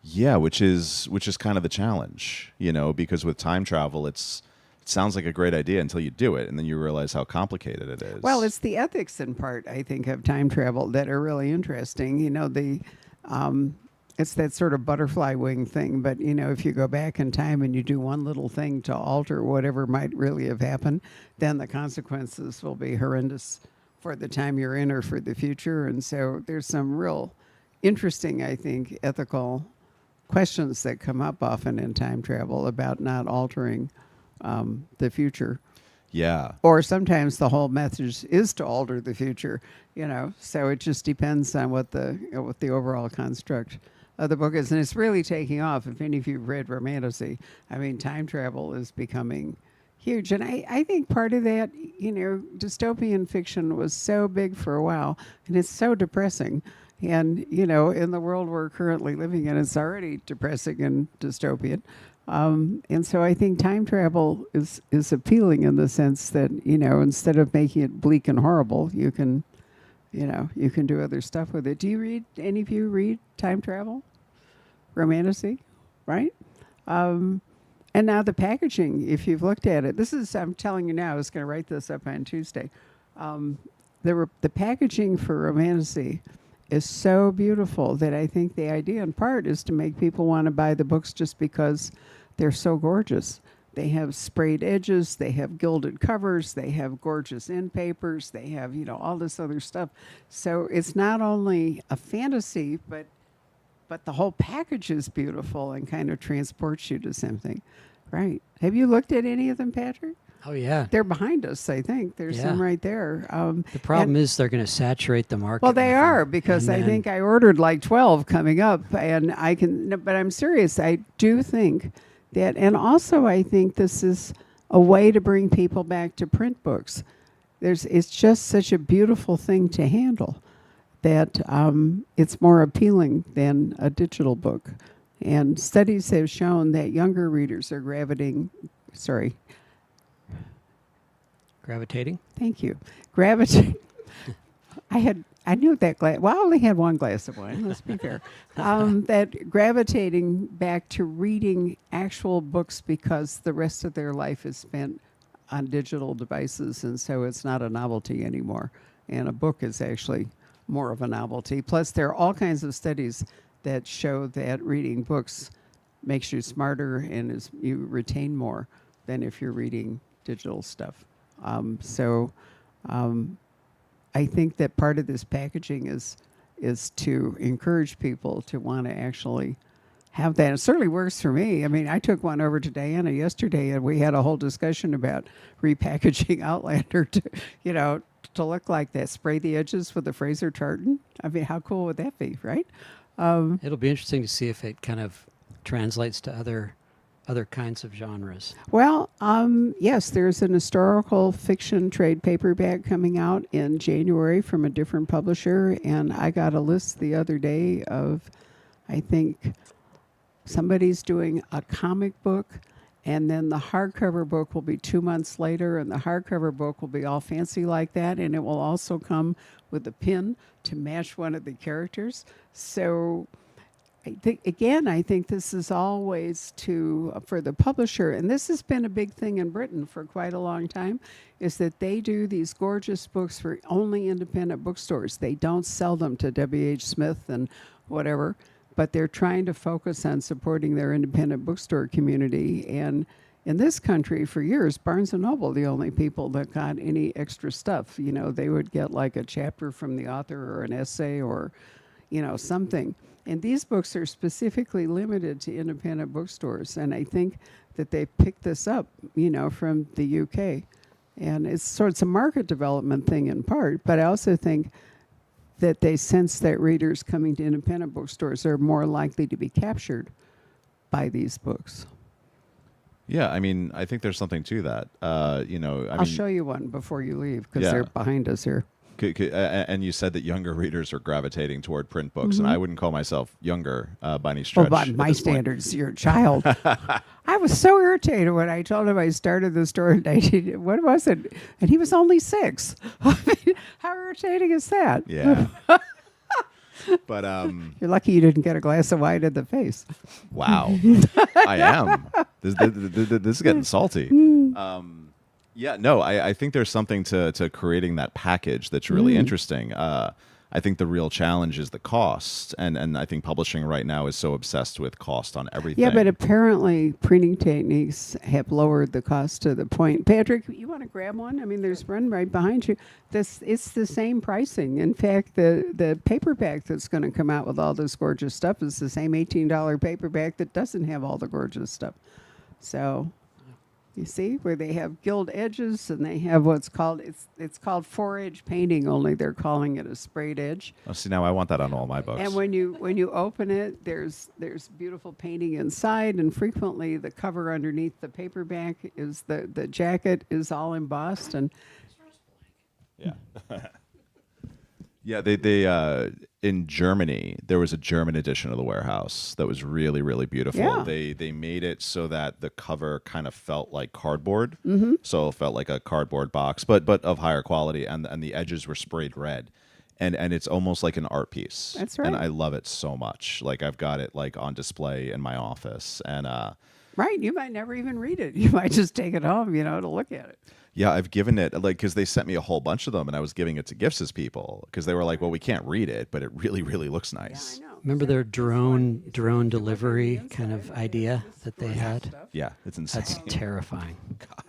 Speaker 3: Yeah, which is kind of the challenge, because with time travel, it sounds like a great idea until you do it, and then you realize how complicated it is.
Speaker 1: Well, it's the ethics in part, I think, of time travel that are really interesting. It's that sort of butterfly wing thing. But, if you go back in time and you do one little thing to alter whatever might really have happened, then the consequences will be horrendous for the time you're in or for the future. And so there's some real interesting, I think, ethical questions that come up often in time travel about not altering the future.
Speaker 3: Yeah.
Speaker 1: Or sometimes the whole message is to alter the future, So it just depends on what the overall construct of the book is. And it's really taking off. If any of you read Romantasy, I mean, time travel is becoming huge. And I think part of that, dystopian fiction was so big for a while, and it's so depressing. And, in the world we're currently living in, it's already depressing and dystopian. And so I think time travel is appealing in the sense that, instead of making it bleak and horrible, you can do other stuff with it. Do any of you read time travel? Romantasy, right? And now the packaging, if you've looked at it, I'm telling you now, I was going to write this up on Tuesday. The packaging for Romantasy is so beautiful that I think the idea in part is to make people want to buy the books just because they're so gorgeous. They have sprayed edges, they have gilded covers, they have gorgeous end papers, they have, all this other stuff. So it's not only a fantasy, but the whole package is beautiful and kind of transports you to something. Right. Have you looked at any of them, Patrick?
Speaker 2: Oh, yeah.
Speaker 1: They're behind us, I think. There's some right there.
Speaker 2: The problem is they're going to saturate the market.
Speaker 1: Well, they are, because I think I ordered like 12 coming up, and but I'm serious. I do think that, and also I think this is a way to bring people back to print books. It's just such a beautiful thing to handle that it's more appealing than a digital book. And studies have shown that younger readers are gravitating. Thank you. Gravitating. I knew that glass. Well, I only had one glass of wine. Let's be fair. That gravitating back to reading actual books because the rest of their life is spent on digital devices, and so it's not a novelty anymore. And a book is actually more of a novelty. Plus, there are all kinds of studies that show that reading books makes you smarter and you retain more than if you're reading digital stuff. I think that part of this packaging is to encourage people to want to actually have that. It certainly works for me. I mean, I took one over to Diana yesterday, and we had a whole discussion about repackaging Outlander to look like that. Spray the edges with a Fraser tartan. I mean, how cool would that be, right?
Speaker 2: It'll be interesting to see if it kind of translates to other kinds of genres.
Speaker 1: Well, yes, there's an historical fiction trade paperback coming out in January from a different publisher, and I got a list the other day of, I think, somebody's doing a comic book, and then the hardcover book will be 2 months later, and the hardcover book will be all fancy like that, and it will also come with a pin to match one of the characters. So I think this is always for the publisher, and this has been a big thing in Britain for quite a long time, is that they do these gorgeous books for only independent bookstores. They don't sell them to W.H. Smith and whatever, but they're trying to focus on supporting their independent bookstore community. And in this country, for years, Barnes & Noble, the only people that got any extra stuff. They would get like a chapter from the author or an essay or, something. And these books are specifically limited to independent bookstores. And I think that they picked this up, from the UK. And it's a market development thing in part. But I also think that they sense that readers coming to independent bookstores are more likely to be captured by these books.
Speaker 3: Yeah, I mean, I think there's something to that. I'll
Speaker 1: show you one before you leave, because they're behind us here.
Speaker 3: And you said that younger readers are gravitating toward print books, and I wouldn't call myself younger by any stretch.
Speaker 1: Well, by my standards, you're a child. I was so irritated when I told him I started the store in 19... What was it? And he was only 6. How irritating is that?
Speaker 3: Yeah. But
Speaker 1: you're lucky you didn't get a glass of wine in the face.
Speaker 3: Wow. I am. This is getting salty. Yeah, no, I think there's something to creating that package that's really interesting. I think the real challenge is the cost, and I think publishing right now is so obsessed with cost on everything.
Speaker 1: Yeah, but apparently printing techniques have lowered the cost to the point. Patrick, you want to grab one? I mean, there's one right behind you. It's the same pricing. In fact, the paperback that's going to come out with all this gorgeous stuff is the same $18 paperback that doesn't have all the gorgeous stuff. So... You see, where they have gilt edges, and they have what's called, it's called 4-edge painting, only they're calling it a sprayed edge.
Speaker 3: Oh, see, now I want that on all my books.
Speaker 1: And when you open it, there's beautiful painting inside, and frequently the cover underneath the paperback is the jacket is all embossed. And
Speaker 3: yeah. Yeah, they in Germany, there was a German edition of The Warehouse that was really, really beautiful.
Speaker 1: Yeah.
Speaker 3: They made it so that the cover kind of felt like cardboard, so it felt like a cardboard box, but of higher quality, and the edges were sprayed red, and it's almost like an art piece.
Speaker 1: That's right.
Speaker 3: And I love it so much. Like, I've got it like on display in my office, and
Speaker 1: Right. You might never even read it. You might just take it home, to look at it.
Speaker 3: Yeah, I've given it because they sent me a whole bunch of them, and I was giving it to gifts as people because they were like, "Well, we can't read it, but it really, really looks nice."
Speaker 1: Yeah, I know.
Speaker 2: Remember
Speaker 1: So
Speaker 2: their
Speaker 1: this one, you
Speaker 2: drone
Speaker 1: look at the
Speaker 2: delivery kind
Speaker 1: inside,
Speaker 2: of
Speaker 1: and
Speaker 2: idea
Speaker 1: it's
Speaker 2: that they
Speaker 1: gorgeous
Speaker 2: had?
Speaker 1: stuff.
Speaker 3: Yeah, it's insane.
Speaker 2: That's terrifying.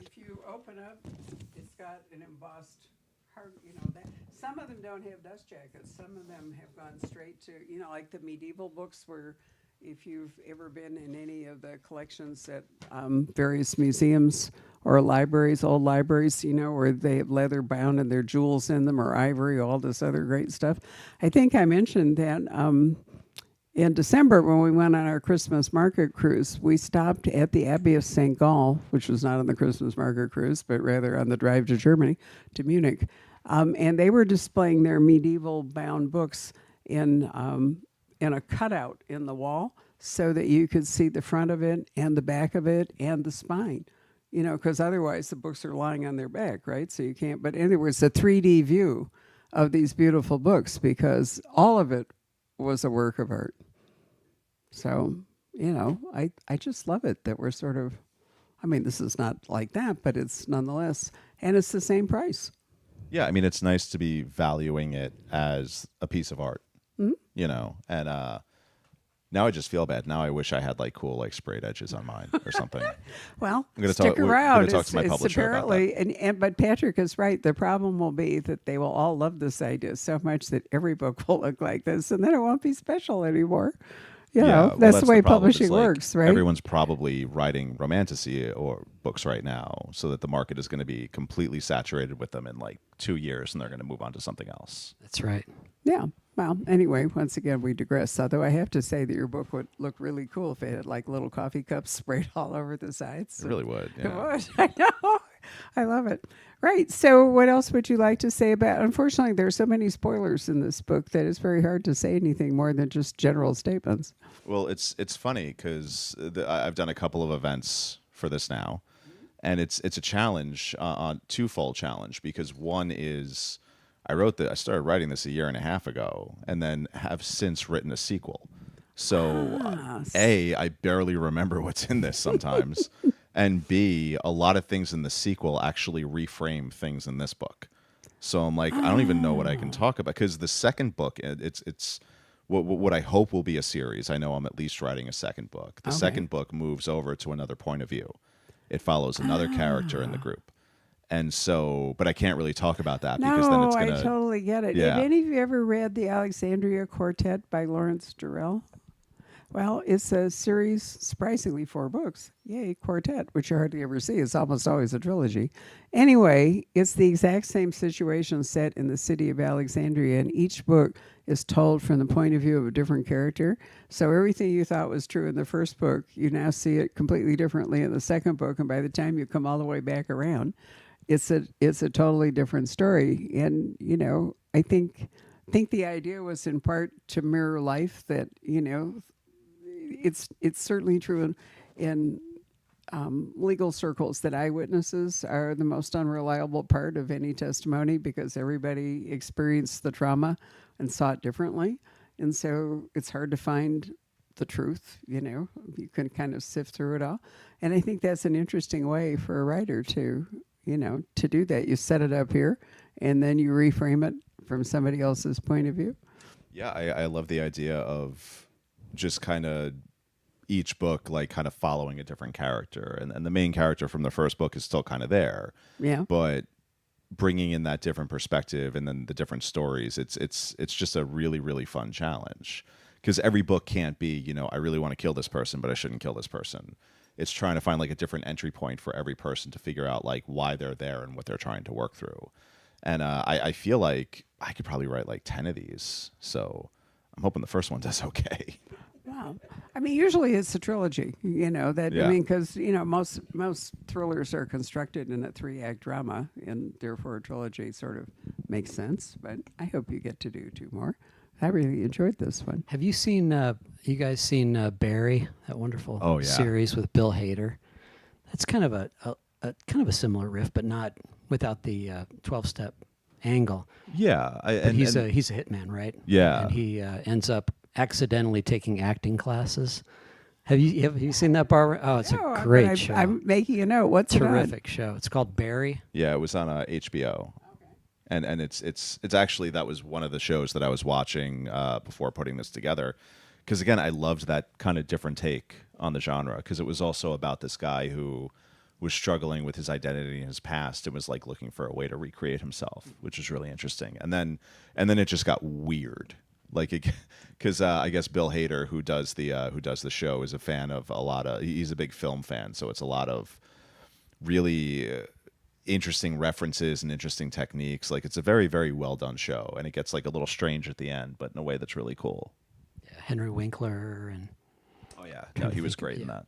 Speaker 1: If you open up, it's got an embossed heart. That some of them don't have dust jackets. Some of them have gone straight to, like the medieval books where. If you've ever been in any of the collections at various museums or libraries, old libraries, where they have leather bound and their jewels in them or ivory, all this other great stuff. I think I mentioned that in December when we went on our Christmas market cruise, we stopped at the Abbey of St. Gall, which was not on the Christmas market cruise, but rather on the drive to Germany, to Munich. And they were displaying their medieval bound books in a cutout in the wall so that you could see the front of it and the back of it and the spine, because otherwise the books are lying on their back, right? So you can't, but anyway, it's a 3D view of these beautiful books because all of it was a work of art. So, I just love it that we're sort of, this is not like that, but it's nonetheless, and it's the same price.
Speaker 3: Yeah, it's nice to be valuing it as a piece of art. And now I just feel bad. Now I wish I had cool sprayed edges on mine or something.
Speaker 1: Well,
Speaker 3: I'm gonna
Speaker 1: stick
Speaker 3: we're
Speaker 1: around.
Speaker 3: gonna talk to my
Speaker 1: It's
Speaker 3: publisher about that.
Speaker 1: apparently, but Patrick is right. The problem will be that they will all love this idea so much that every book will look like this, and then it won't be special anymore.
Speaker 3: Well,
Speaker 1: that's the way
Speaker 3: problem. It's
Speaker 1: publishing works, right?
Speaker 3: Everyone's probably writing romantasy or books right now, so that the market is going to be completely saturated with them in 2 years, and they're going to move on to something else.
Speaker 2: That's right.
Speaker 1: Yeah. Well, anyway, once again, we digress. Although I have to say that your book would look really cool if it had little coffee cups sprayed all over the sides.
Speaker 3: It really would.
Speaker 1: It
Speaker 3: Yeah.
Speaker 1: would. I know. I love it. Right. So, what else would you like to say about? Unfortunately, there are so many spoilers in this book that it's very hard to say anything more than just general statements.
Speaker 3: Well, it's funny because I've done a couple of events for this now, and it's a challenge, twofold challenge, because one is I started writing this a year and a half ago, and then have since written a sequel. So, I barely remember what's in this sometimes. And B, a lot of things in the sequel actually reframe things in this book. So I'm I don't even know what I can talk about, because the second book, it's what I hope will be a series. I know I'm at least writing a second book. The second book moves over to another point of view. It follows another character in the group. And so, but I can't really talk about that because then it's going to...
Speaker 1: I totally get it.
Speaker 3: Yeah.
Speaker 1: Have any of you ever read The Alexandria Quartet by Lawrence Durrell? Well, it's a series, surprisingly 4 books. Yay, quartet, which you hardly ever see. It's almost always a trilogy. Anyway, it's the exact same situation set in the city of Alexandria, and each book is told from the point of view of a different character. So everything you thought was true in the first book, you now see it completely differently in the second book, and by the time you come all the way back around, it's a totally different story. And, I think the idea was in part to mirror life, that, it's certainly true in legal circles that eyewitnesses are the most unreliable part of any testimony, because everybody experienced the trauma and saw it differently. And so it's hard to find the truth, you can kind of sift through it all. And I think that's an interesting way for a writer to do that. You set it up here and then you reframe it from somebody else's point of view.
Speaker 3: Yeah, I love the idea of just kind of each book kind of following a different character, and the main character from the first book is still kind of there.
Speaker 1: Yeah.
Speaker 3: But bringing in that different perspective and then the different stories, it's just a really, really fun challenge, because every book can't be, I really want to kill this person, but I shouldn't kill this person. It's trying to find a different entry point for every person to figure out why they're there and what they're trying to work through. And I feel like I could probably write 10 of these. So I'm hoping the first one does okay.
Speaker 1: Wow. Usually it's a trilogy, because, most thrillers are constructed in a 3-act drama, and therefore a trilogy sort of makes sense. But I hope you get to do 2 more. I really enjoyed this one.
Speaker 2: Have you guys seen Barry, that wonderful series with Bill Hader? That's kind of a similar riff, but not without the 12-step angle.
Speaker 3: Yeah.
Speaker 2: He's a hitman, right?
Speaker 3: Yeah.
Speaker 2: And he ends up accidentally taking acting classes. Have you seen that, Barbara? Oh, it's
Speaker 1: No,
Speaker 2: a
Speaker 1: but
Speaker 2: great show.
Speaker 1: I'm making a note. What's it on?
Speaker 2: Terrific show. It's called Barry.
Speaker 3: Yeah, it was on HBO. And it's actually, that was one of the shows that I was watching before putting this together, because again, I loved that kind of different take on the genre, because it was also about this guy who was struggling with his identity and his past and was like looking for a way to recreate himself, which was really interesting. And then it just got weird, like, because I guess Bill Hader, who does the show, is a fan of a lot of, he's a big film fan, so it's a lot of really interesting references and interesting techniques. Like, it's a very, very well done show, and it gets like a little strange at the end, but in a way that's really cool.
Speaker 2: Yeah, Henry Winkler and
Speaker 3: Oh yeah, no, he was great in
Speaker 2: yeah.
Speaker 3: that.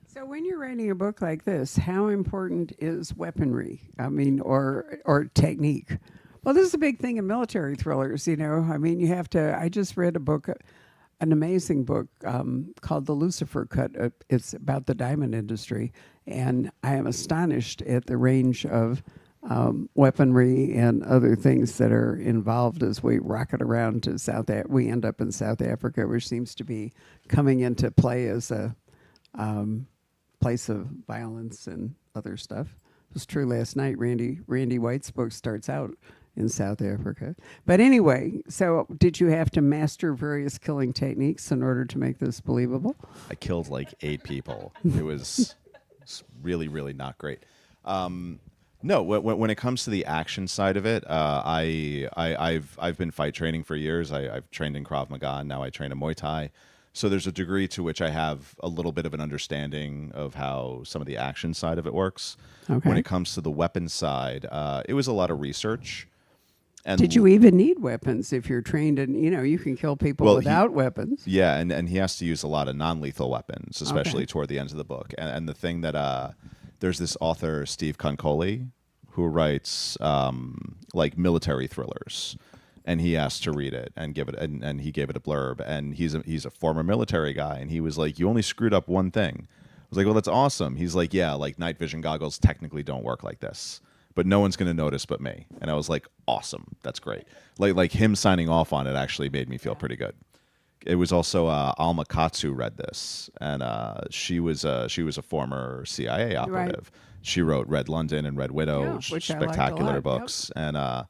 Speaker 1: So when you're writing a book like this, how important is weaponry? I mean, or technique? Well, this is a big thing in military thrillers. You know, I mean, you have to. I just read a book, an amazing book called The Lucifer Cut. It's about the diamond industry, and I am astonished at the range of weaponry and other things that are involved as we rocket around to we end up in South Africa, which seems to be coming into play as a place of violence and other stuff. It was true last night. Randy White's book starts out in South Africa. But anyway, so did you have to master various killing techniques in order to make this believable?
Speaker 3: I killed like 8 people. It was really, really not great. No, when it comes to the action side of it, I've been fight training for years. I've trained in Krav Maga, and now I train in Muay Thai. So there's a degree to which I have a little bit of an understanding of how some of the action side of it works.
Speaker 1: Okay.
Speaker 3: When it comes to the weapon side, it was a lot of research. And
Speaker 1: Did you even need weapons if you're trained in, you can kill people without weapons?
Speaker 3: Yeah, and he has to use a lot of non-lethal weapons, especially
Speaker 1: Okay.
Speaker 3: toward the end of the book. And the thing that there's this author, Steve Concoli, who writes like military thrillers, and he asked to read it and give it, and he gave it a blurb. And he's a former military guy, and he was like, "You only screwed up one thing." I was like, "Well, that's awesome." He's like, "Yeah, like night vision goggles technically don't work like this, but no one's going to notice but me." And I was like, "Awesome, that's great." Like him signing off on it actually made me feel pretty good. It was also Alma Katsu read this, and she was a former CIA operative.
Speaker 1: Right.
Speaker 3: She wrote Red London and Red Widow,
Speaker 1: Yeah, which I liked a
Speaker 3: spectacular
Speaker 1: lot, yep.
Speaker 3: books. And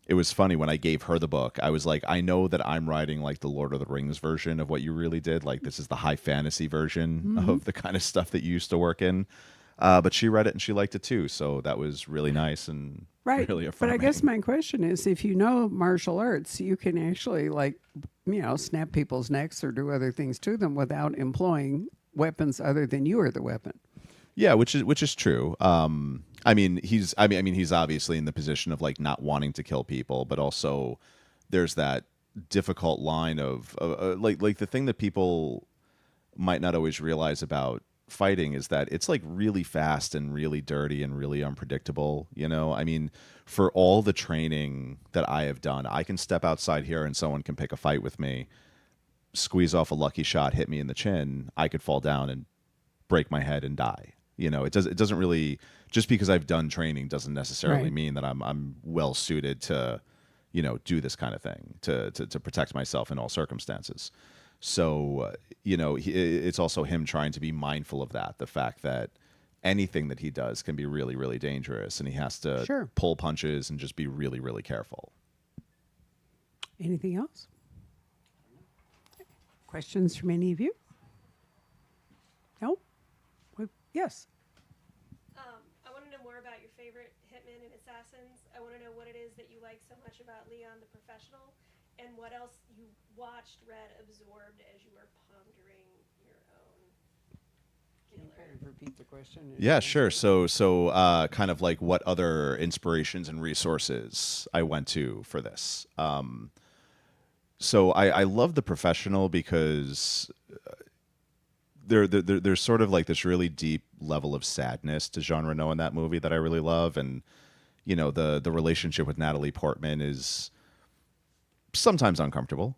Speaker 3: it was funny when I gave her the book. I was like, I know that I'm writing like the Lord of the Rings version of what you really did. Like, this is the high fantasy version of the kind of stuff that you used to work in. But she read it and she liked it too, so that was really nice and
Speaker 1: Right.
Speaker 3: really
Speaker 1: But
Speaker 3: affirming.
Speaker 1: I guess my question is, if you know martial arts, you can actually snap people's necks or do other things to them without employing weapons other than you are the weapon.
Speaker 3: Yeah, which is true. I mean, he's obviously in the position of like not wanting to kill people, but also there's that difficult line of like the thing that people might not always realize about fighting is that it's like really fast and really dirty and really unpredictable. I mean, for all the training that I have done, I can step outside here and someone can pick a fight with me, squeeze off a lucky shot, hit me in the chin. I could fall down and break my head and die. It doesn't really, just because I've done training doesn't necessarily
Speaker 1: Right.
Speaker 3: mean that I'm well suited to, do this kind of thing, to protect myself in all circumstances. So, it's also him trying to be mindful of that, the fact that anything that he does can be really, really dangerous, and he has to
Speaker 1: Sure.
Speaker 3: pull punches and just be really, really careful.
Speaker 1: Anything else? Questions from any of you? No? Yes.
Speaker 4: I want to know more about your favorite hitmen and assassins. I want to know what it is that you like so much about Leon the Professional, and what else you watched, read, absorbed as you were pondering your own killer.
Speaker 1: Repeat the question.
Speaker 3: Yeah, sure. So, kind of like what other inspirations and resources I went to for this. So I love The Professional because there's sort of like this really deep level of sadness to Jean Reno in that movie that I really love, and the relationship with Natalie Portman is sometimes uncomfortable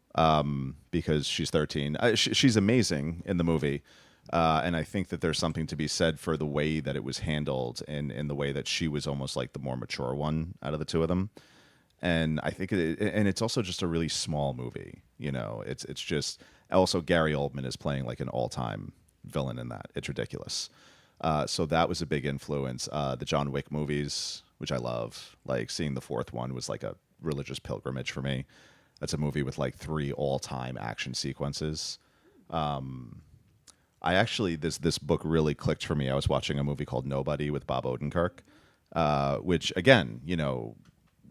Speaker 3: because she's 13. She's amazing in the movie. And I think that there's something to be said for the way that it was handled, in the way that she was almost like the more mature one out of the two of them. And I think and it's also just a really small movie. It's just Also, Gary Oldman is playing like an all-time villain in that. It's ridiculous. So that was a big influence. The John Wick movies, which I love, like seeing the fourth one was like a religious pilgrimage for me. That's a movie with like 3 all-time action sequences. I actually this book really clicked for me. I was watching a movie called Nobody with Bob Odenkirk, which again,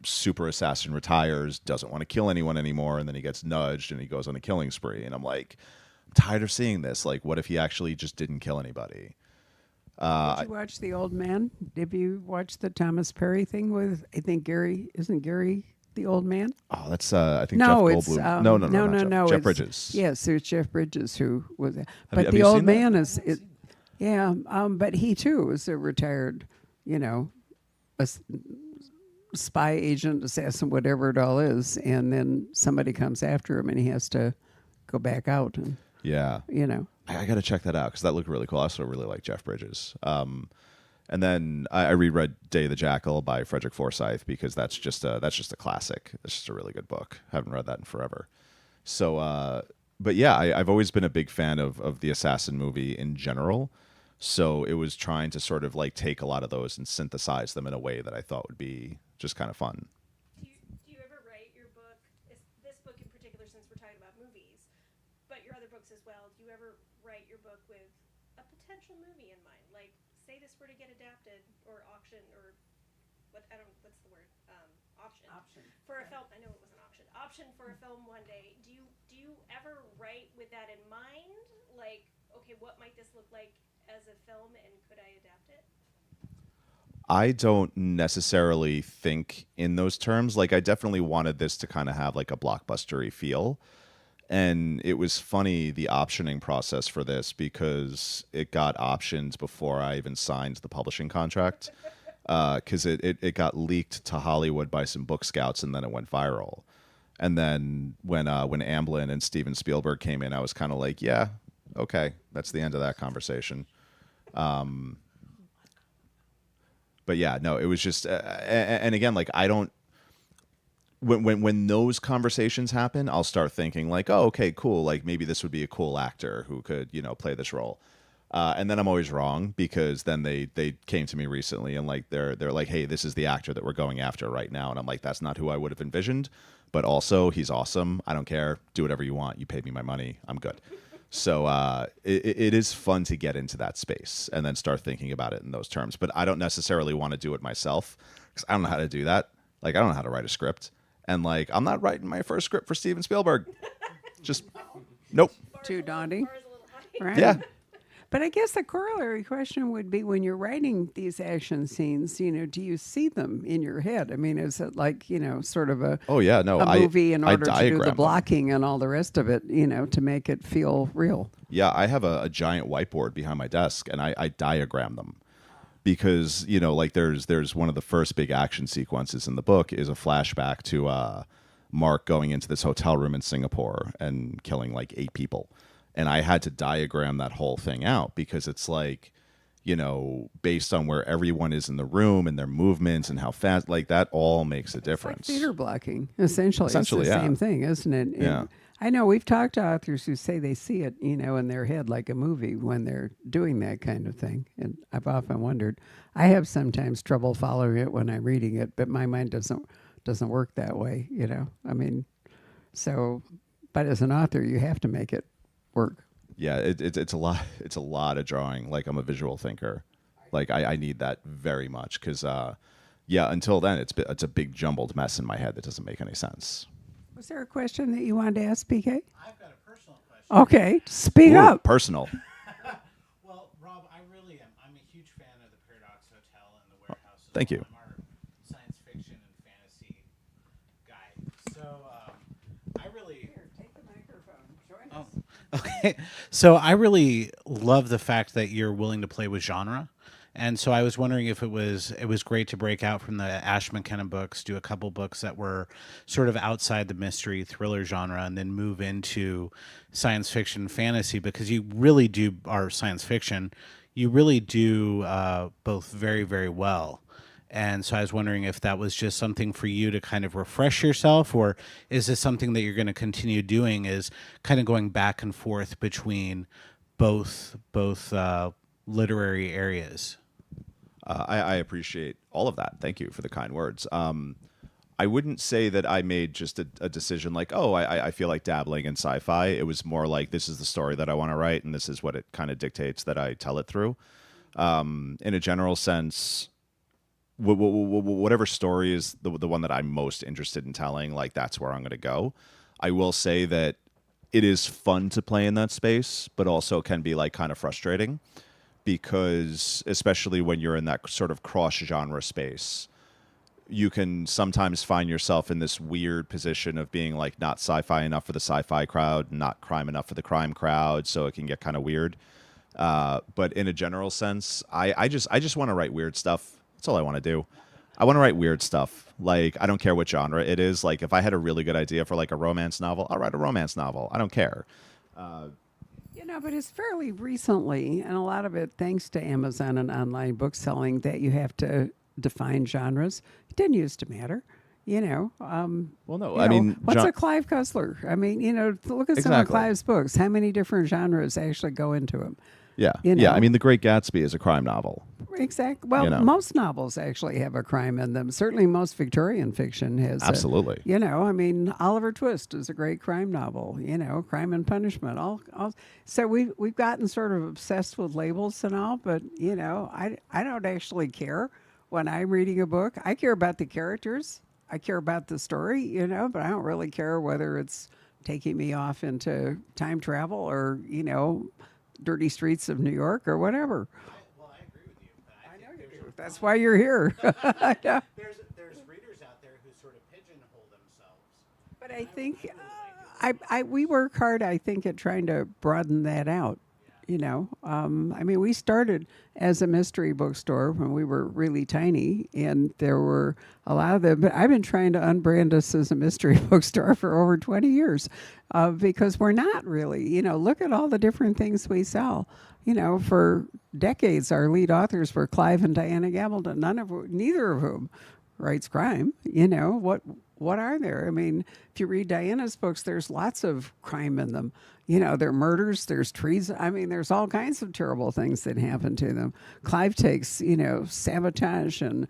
Speaker 3: super assassin retires, doesn't want to kill anyone anymore, and then he gets nudged and he goes on a killing spree. And I'm like, I'm tired of seeing this. Like, what if he actually just didn't kill anybody?
Speaker 1: Did you watch The Old Man? Did you watch the Thomas Perry thing with, I think isn't Gary the old man?
Speaker 3: Oh, that's I think
Speaker 1: No,
Speaker 3: Jeff
Speaker 1: it's
Speaker 3: Goldblum.
Speaker 1: no,
Speaker 3: Not Jeff
Speaker 1: it's-
Speaker 3: Bridges.
Speaker 1: Yes, there's Jeff Bridges who was, but
Speaker 3: have
Speaker 1: the
Speaker 3: you
Speaker 1: old
Speaker 3: seen that?
Speaker 1: man yeah, but he too was a retired, a spy agent, assassin, whatever it all is, and then somebody comes after him and he has to go back out, and
Speaker 3: Yeah. I got to check that out because that looked really cool. I also really like Jeff Bridges. And then I reread Day of the Jackal by Frederick Forsyth because that's just a classic. It's just a really good book. Haven't read that in forever. So, but yeah, I've always been a big fan of the Assassin movie in general. So it was trying to sort of like take a lot of those and synthesize them in a way that I thought would be just kind of fun.
Speaker 4: Do you ever write your book, this book in particular, since we're talking about movies, but your other books as well, do you ever write your book with a potential movie in mind? Like, say this were to get adapted or auction or what's the word? Option. For a film. I know it was an auction. Option for a film one day. Do you ever write with that in mind? Like, okay, what might this look like as a film, and could I adapt it?
Speaker 3: I don't necessarily think in those terms. Like, I definitely wanted this to kind of have like a blockbustery feel. And it was funny, the optioning process for this, because it got optioned before I even signed the publishing contract. Because it got leaked to Hollywood by some book scouts, and then it went viral. And then when Amblin and Steven Spielberg came in, I was kind of like, yeah, okay, that's the end of that conversation. But yeah, no, it was just, and again, like I don't. When those conversations happen, I'll start thinking like, oh, okay, cool. Like maybe this would be a cool actor who could, play this role. And then I'm always wrong because then they came to me recently and like they're like, hey, this is the actor that we're going after right now, and I'm like, that's not who I would have envisioned, but also he's awesome. I don't care. Do whatever you want. You paid me my money. I'm good. So it is fun to get into that space and then start thinking about it in those terms. But I don't necessarily want to do it myself because I don't know how to do that. Like I don't know how to write a script, and like I'm not writing my first script for Steven Spielberg. Just nope.
Speaker 1: Too daunting.
Speaker 4: Bar is a little high.
Speaker 1: Right?
Speaker 3: Yeah.
Speaker 1: But I guess the corollary question would be when you're writing these action scenes, do you see them in your head? I mean, is it like, sort of a
Speaker 3: Oh yeah, no.
Speaker 1: a movie in
Speaker 3: I
Speaker 1: order to do
Speaker 3: diagram
Speaker 1: the
Speaker 3: them.
Speaker 1: blocking and all the rest of it, to make it feel real?
Speaker 3: Yeah, I have a giant whiteboard behind my desk, and I diagram them because like there's one of the first big action sequences in the book is a flashback to Mark going into this hotel room in Singapore and killing like 8 people, and I had to diagram that whole thing out because it's like based on where everyone is in the room and their movements and how fast, like that all makes a difference.
Speaker 1: Like theater blocking, essentially.
Speaker 3: Essentially,
Speaker 1: it's the
Speaker 3: yeah.
Speaker 1: same thing, isn't it? And
Speaker 3: Yeah.
Speaker 1: I know we've talked to authors who say they see it, in their head like a movie when they're doing that kind of thing. And I've often wondered. I have sometimes trouble following it when I'm reading it, but my mind doesn't work that way. I mean, so. But as an author, you have to make it work.
Speaker 3: Yeah, it's a lot. It's a lot of drawing. Like I'm a visual thinker. Like I need that very much because until then it's a big jumbled mess in my head that doesn't make any sense.
Speaker 1: Was there a question that you wanted to ask, PK?
Speaker 5: I've got a personal question.
Speaker 1: Okay, speak
Speaker 3: Ooh,
Speaker 1: up.
Speaker 3: personal.
Speaker 5: Well, Rob, I really am. I'm a huge fan of the Paradox Hotel and the Warehouse. as
Speaker 3: Thank
Speaker 5: well.
Speaker 3: you.
Speaker 5: I'm our science fiction and fantasy guy. So I really.
Speaker 1: Here, take the microphone. Join
Speaker 5: Oh,
Speaker 1: us.
Speaker 5: okay. So I really love the fact that you're willing to play with genre. And so I was wondering if it was great to break out from the Ash McKenna books, do a couple books that were sort of outside the mystery thriller genre, and then move into science fiction fantasy, because you really do, or science fiction, you really do both very, very well. And so I was wondering if that was just something for you to kind of refresh yourself, or is this something that you're going to continue doing, is kind of going back and forth between both literary areas?
Speaker 3: I appreciate all of that. Thank you for the kind words. I wouldn't say that I made just a decision like, oh, I feel like dabbling in sci-fi. It was more like, this is the story that I want to write, and this is what it kind of dictates that I tell it through. In a general sense, whatever story is the one that I'm most interested in telling, like that's where I'm going to go. I will say that it is fun to play in that space, but also can be like kind of frustrating because especially when you're in that sort of cross genre space, you can sometimes find yourself in this weird position of being like not sci-fi enough for the sci-fi crowd, not crime enough for the crime crowd, so it can get kind of weird. But in a general sense, I just want to write weird stuff. That's all I want to do. I want to write weird stuff. Like, I don't care what genre it is. Like, if I had a really good idea for like a romance novel, I'll write a romance novel. I don't care.
Speaker 1: But it's fairly recently, and a lot of it thanks to Amazon and online book selling, that you have to define genres. It didn't used to matter.
Speaker 3: Well, no,
Speaker 1: You
Speaker 3: I
Speaker 1: know,
Speaker 3: mean,
Speaker 1: what's a Clive Cussler? I mean, look at some of
Speaker 3: Exactly.
Speaker 1: Clive's books. How many different genres actually go into them?
Speaker 3: yeah,
Speaker 1: you
Speaker 3: yeah.
Speaker 1: know.
Speaker 3: I mean, The Great Gatsby is a crime novel.
Speaker 1: Exactly. Well,
Speaker 3: You know.
Speaker 1: most novels actually have a crime in them. Certainly, most Victorian fiction has.
Speaker 3: Absolutely.
Speaker 1: I mean, Oliver Twist is a great crime novel. Crime and Punishment. All. So we've gotten sort of obsessed with labels and all, but I don't actually care when I'm reading a book. I care about the characters. I care about the story. But I don't really care whether it's taking me off into time travel or dirty streets of New York or whatever.
Speaker 5: Well, I agree with you. But I
Speaker 1: I know you do. That's why you're here. Yeah.
Speaker 5: there's readers out there who sort of pigeonhole themselves.
Speaker 1: But I think we work hard, I think, at trying to broaden that out. I mean, we started as a mystery bookstore when we were really tiny, and there were a lot of them. But I've been trying to unbrand us as a mystery bookstore for over 20 years because we're not really. Look at all the different things we sell. For decades, our lead authors were Clive and Diana Gabaldon. Neither of whom writes crime. What are there? I mean, if you read Diana's books, there's lots of crime in them. There are murders, there's treason. I mean, there's all kinds of terrible things that happen to them. Clive takes, sabotage and,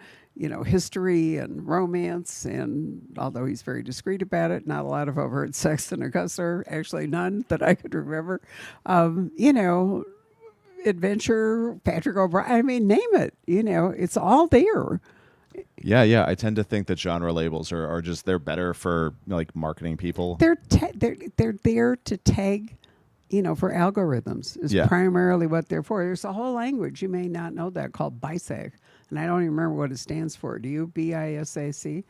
Speaker 1: history and romance. And although he's very discreet about it, not a lot of overt sex and a cusser, actually none that I could remember. Adventure, Patrick O'Brien, I mean, name it. It's all there.
Speaker 3: Yeah. I tend to think that genre labels are just, they're better for like marketing people.
Speaker 1: They're there to tag, for algorithms is
Speaker 3: Yeah.
Speaker 1: primarily what they're for. There's a whole language, you may not know that, called BISAC, and I don't even remember what it stands for. Do you? BISAC?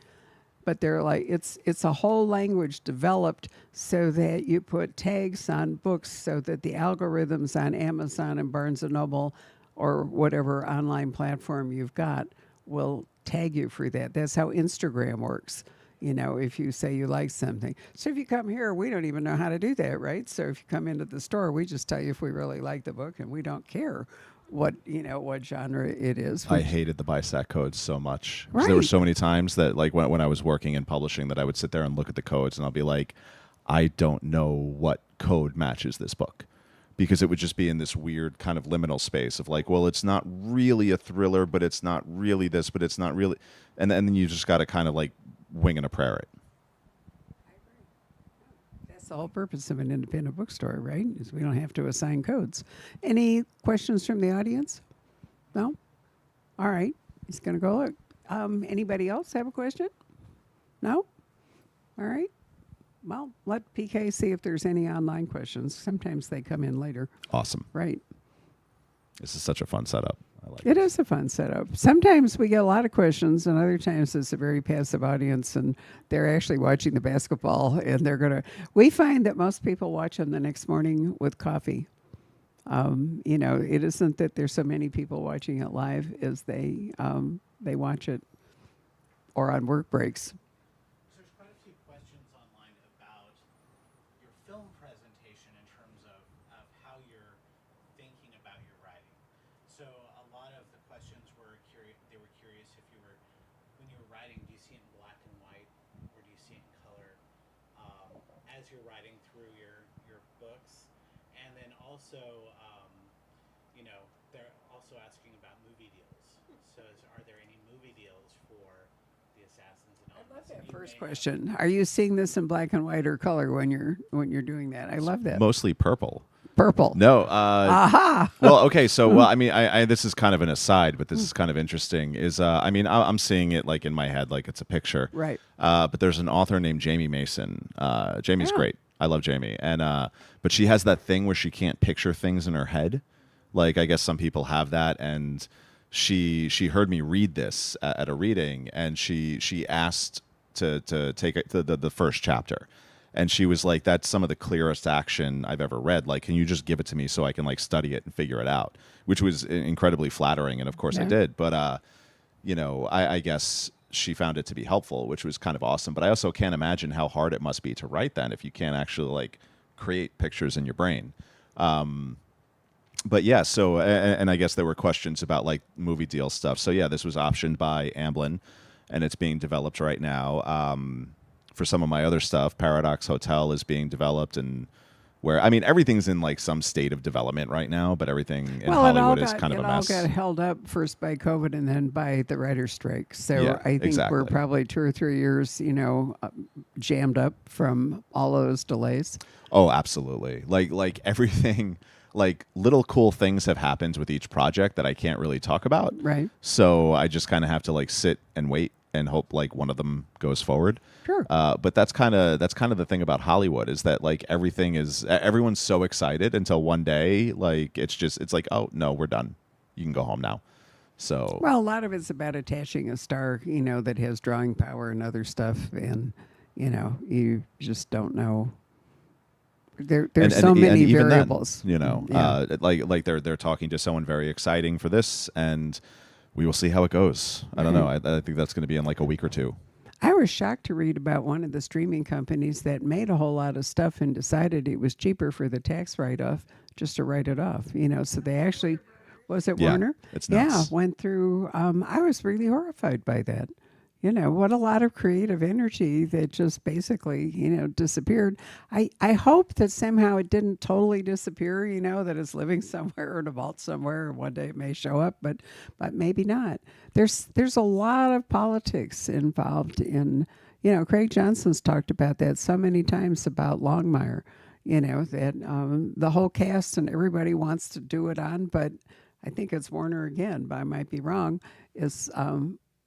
Speaker 1: But they're like, it's a whole language developed so that you put tags on books so that the algorithms on Amazon and Barnes and Noble or whatever online platform you've got will tag you for that. That's how Instagram works. If you say you like something. So if you come here, we don't even know how to do that, right? So if you come into the store, we just tell you if we really like the book, and we don't care what genre it is.
Speaker 3: I hated the BISAC codes so much. 'Cause there were
Speaker 1: Right.
Speaker 3: so many times that like when I was working in publishing that I would sit there and look at the codes and I'll be like, I don't know what code matches this book. Because it would just be in this weird kind of liminal space of like, well, it's not really a thriller, but it's not really this, but it's not really, and then you just got to kind of like wing and a prayer it.
Speaker 1: That's the whole purpose of an independent bookstore, right? Is we don't have to assign codes. Any questions from the audience? No? All right. He's going to go look. Anybody else have a question? No? All right. Well, let PK see if there's any online questions. Sometimes they come in later.
Speaker 3: Awesome.
Speaker 1: Right.
Speaker 3: This is such a fun setup. I like
Speaker 1: It is a fun setup. Sometimes we get a lot of questions, and other times it's a very passive audience, and they're actually watching the basketball, and they're going to. We find that most people watch them the next morning with coffee. It isn't that there's so many people watching it live as they watch it or on work breaks.
Speaker 5: There's quite a few questions online about your film presentation in terms of how you're thinking about your writing. So a lot of the questions were curious if you were you're writing through your books, and then also, they're also asking about movie deals. So, are there any movie deals for the Assassins Anonymous? And you
Speaker 1: First
Speaker 5: may
Speaker 1: question: are you seeing this in black and white or color when you're doing that? I love that.
Speaker 3: Mostly purple.
Speaker 1: Purple.
Speaker 3: No.
Speaker 1: Aha.
Speaker 3: Well, okay. So, well, I mean, I this is kind of an aside, but this is kind of interesting. Is I mean, I'm seeing it like in my head, like it's a picture.
Speaker 1: Right.
Speaker 3: But there's an author named Jamie Mason. Jamie's
Speaker 1: Yeah.
Speaker 3: great. I love Jamie, and but she has that thing where she can't picture things in her head. Like I guess some people have that, and she heard me read this at a reading, and she asked to take it to the first chapter. And she was like, that's some of the clearest action I've ever read. Like, can you just give it to me so I can like study it and figure it out? Which was incredibly flattering. And of course I
Speaker 1: Yeah.
Speaker 3: did. But, I guess she found it to be helpful, which was kind of awesome. But I also can't imagine how hard it must be to write then if you can't actually like create pictures in your brain. But yeah, so, and I guess there were questions about like movie deal stuff. So yeah, this was optioned by Amblin and it's being developed right now. For some of my other stuff, Paradox Hotel is being developed, and where I mean everything's in like some state of development right now, but everything in Hollywood is kind of a mess.
Speaker 1: It all got held up first by COVID and then by the writer's strike. So
Speaker 3: Yeah,
Speaker 1: I think
Speaker 3: exactly.
Speaker 1: we're probably 2 or 3 years, jammed up from all those delays.
Speaker 3: Oh, absolutely. Like everything, like little cool things have happened with each project that I can't really talk about.
Speaker 1: Right.
Speaker 3: So I just kind of have to like sit and wait and hope like one of them goes forward.
Speaker 1: Sure.
Speaker 3: But that's kind of the thing about Hollywood is that like everyone's so excited until one day like it's like, oh no, we're done. You can go home now. So
Speaker 1: Well, a lot of it's about attaching a star, that has drawing power and other stuff, and you just don't know. There's so many
Speaker 3: even
Speaker 1: variables.
Speaker 3: Then,
Speaker 1: Yeah.
Speaker 3: like they're talking to someone very exciting for this, and we will see how it goes. I don't know. I think that's going to be in like a week or two.
Speaker 1: I was shocked to read about one of the streaming companies that made a whole lot of stuff and decided it was cheaper for the tax write-off just to write it off. So they actually, was it
Speaker 3: Yeah,
Speaker 1: Warner?
Speaker 3: it's
Speaker 1: Yeah,
Speaker 3: nuts.
Speaker 1: went through. I was really horrified by that. What a lot of creative energy that just basically, disappeared. I hope that somehow it didn't totally disappear, that it's living somewhere in a vault somewhere, and one day it may show up, but maybe not. There's a lot of politics involved in, Craig Johnson's talked about that so many times about Longmire, that the whole cast and everybody wants to do it on, but I think it's Warner again, but I might be wrong, is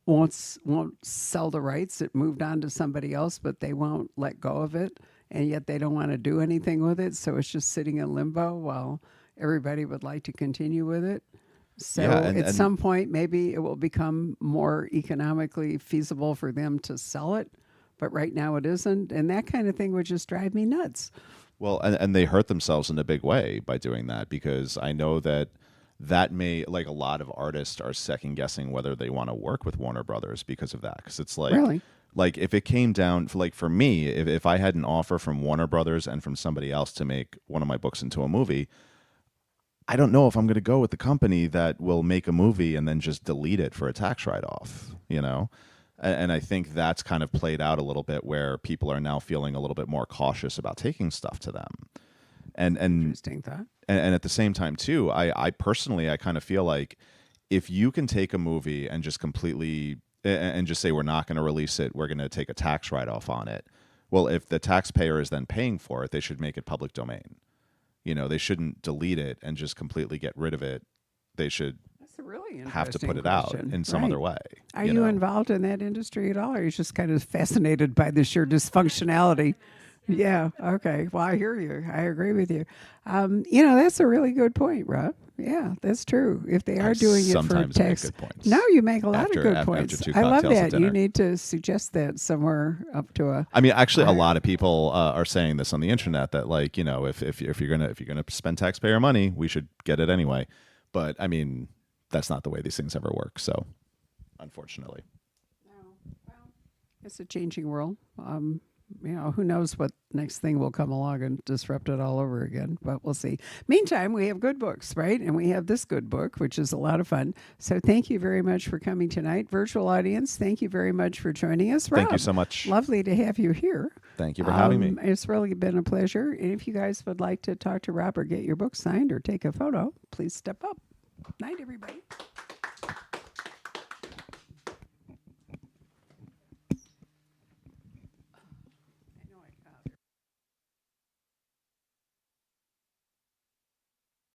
Speaker 1: won't sell the rights. It moved on to somebody else, but they won't let go of it, and yet they don't want to do anything with it. So it's just sitting in limbo while everybody would like to continue with it. So
Speaker 3: Yeah,
Speaker 1: at some point, maybe it will become more economically feasible for them to sell it, but right now it isn't, and that kind of thing would just drive me nuts.
Speaker 3: Well, and they hurt themselves in a big way by doing that, because I know that may, like, a lot of artists are second guessing whether they want to work with Warner Brothers because of that. Because it's like,
Speaker 1: Really?
Speaker 3: like if it came down for me, if I had an offer from Warner Brothers and from somebody else to make one of my books into a movie, I don't know if I'm going to go with the company that will make a movie and then just delete it for a tax write-off, And I think that's kind of played out a little bit, where people are now feeling a little bit more cautious about taking stuff to them. And
Speaker 1: Interesting thought.
Speaker 3: and at the same time too, I personally, I kind of feel like if you can take a movie and just completely and just say we're not going to release it, we're going to take a tax write-off on it. Well, if the taxpayer is then paying for it, they should make it public domain. They shouldn't delete it and just completely get rid of it. They should
Speaker 1: That's a really interesting
Speaker 3: have to put it out
Speaker 1: question.
Speaker 3: in some
Speaker 1: Right.
Speaker 3: other way.
Speaker 1: Are you involved in that industry at all, or are you just kind of fascinated by the sheer dysfunctionality? Yeah. Okay. Well, I hear you. I agree with you. That's a really good point, Rob. Yeah, that's true. If they are doing it for
Speaker 3: sometimes make
Speaker 1: tax,
Speaker 3: good points.
Speaker 1: no, you make a lot
Speaker 3: After-
Speaker 1: of good
Speaker 3: after
Speaker 1: points.
Speaker 3: two
Speaker 1: I love
Speaker 3: cocktails at
Speaker 1: that. You
Speaker 3: dinner.
Speaker 1: need to suggest that somewhere up to a.
Speaker 3: I mean, actually, a lot of people are saying this on the internet that, like, if you're gonna spend taxpayer money, we should get it anyway. But I mean, that's not the way these things ever work. So, unfortunately,
Speaker 1: It's a changing world. who knows what next thing will come along and disrupt it all over again, but we'll see. Meantime, we have good books, right? And we have this good book, which is a lot of fun. So thank you very much for coming tonight. Virtual audience, thank you very much for joining us.
Speaker 3: Thank you
Speaker 1: Rob,
Speaker 3: so much.
Speaker 1: lovely to have you here.
Speaker 3: Thank you for having me.
Speaker 1: It's really been a pleasure. And if you guys would like to talk to Rob or get your book signed or take a photo, please step up. Night, everybody.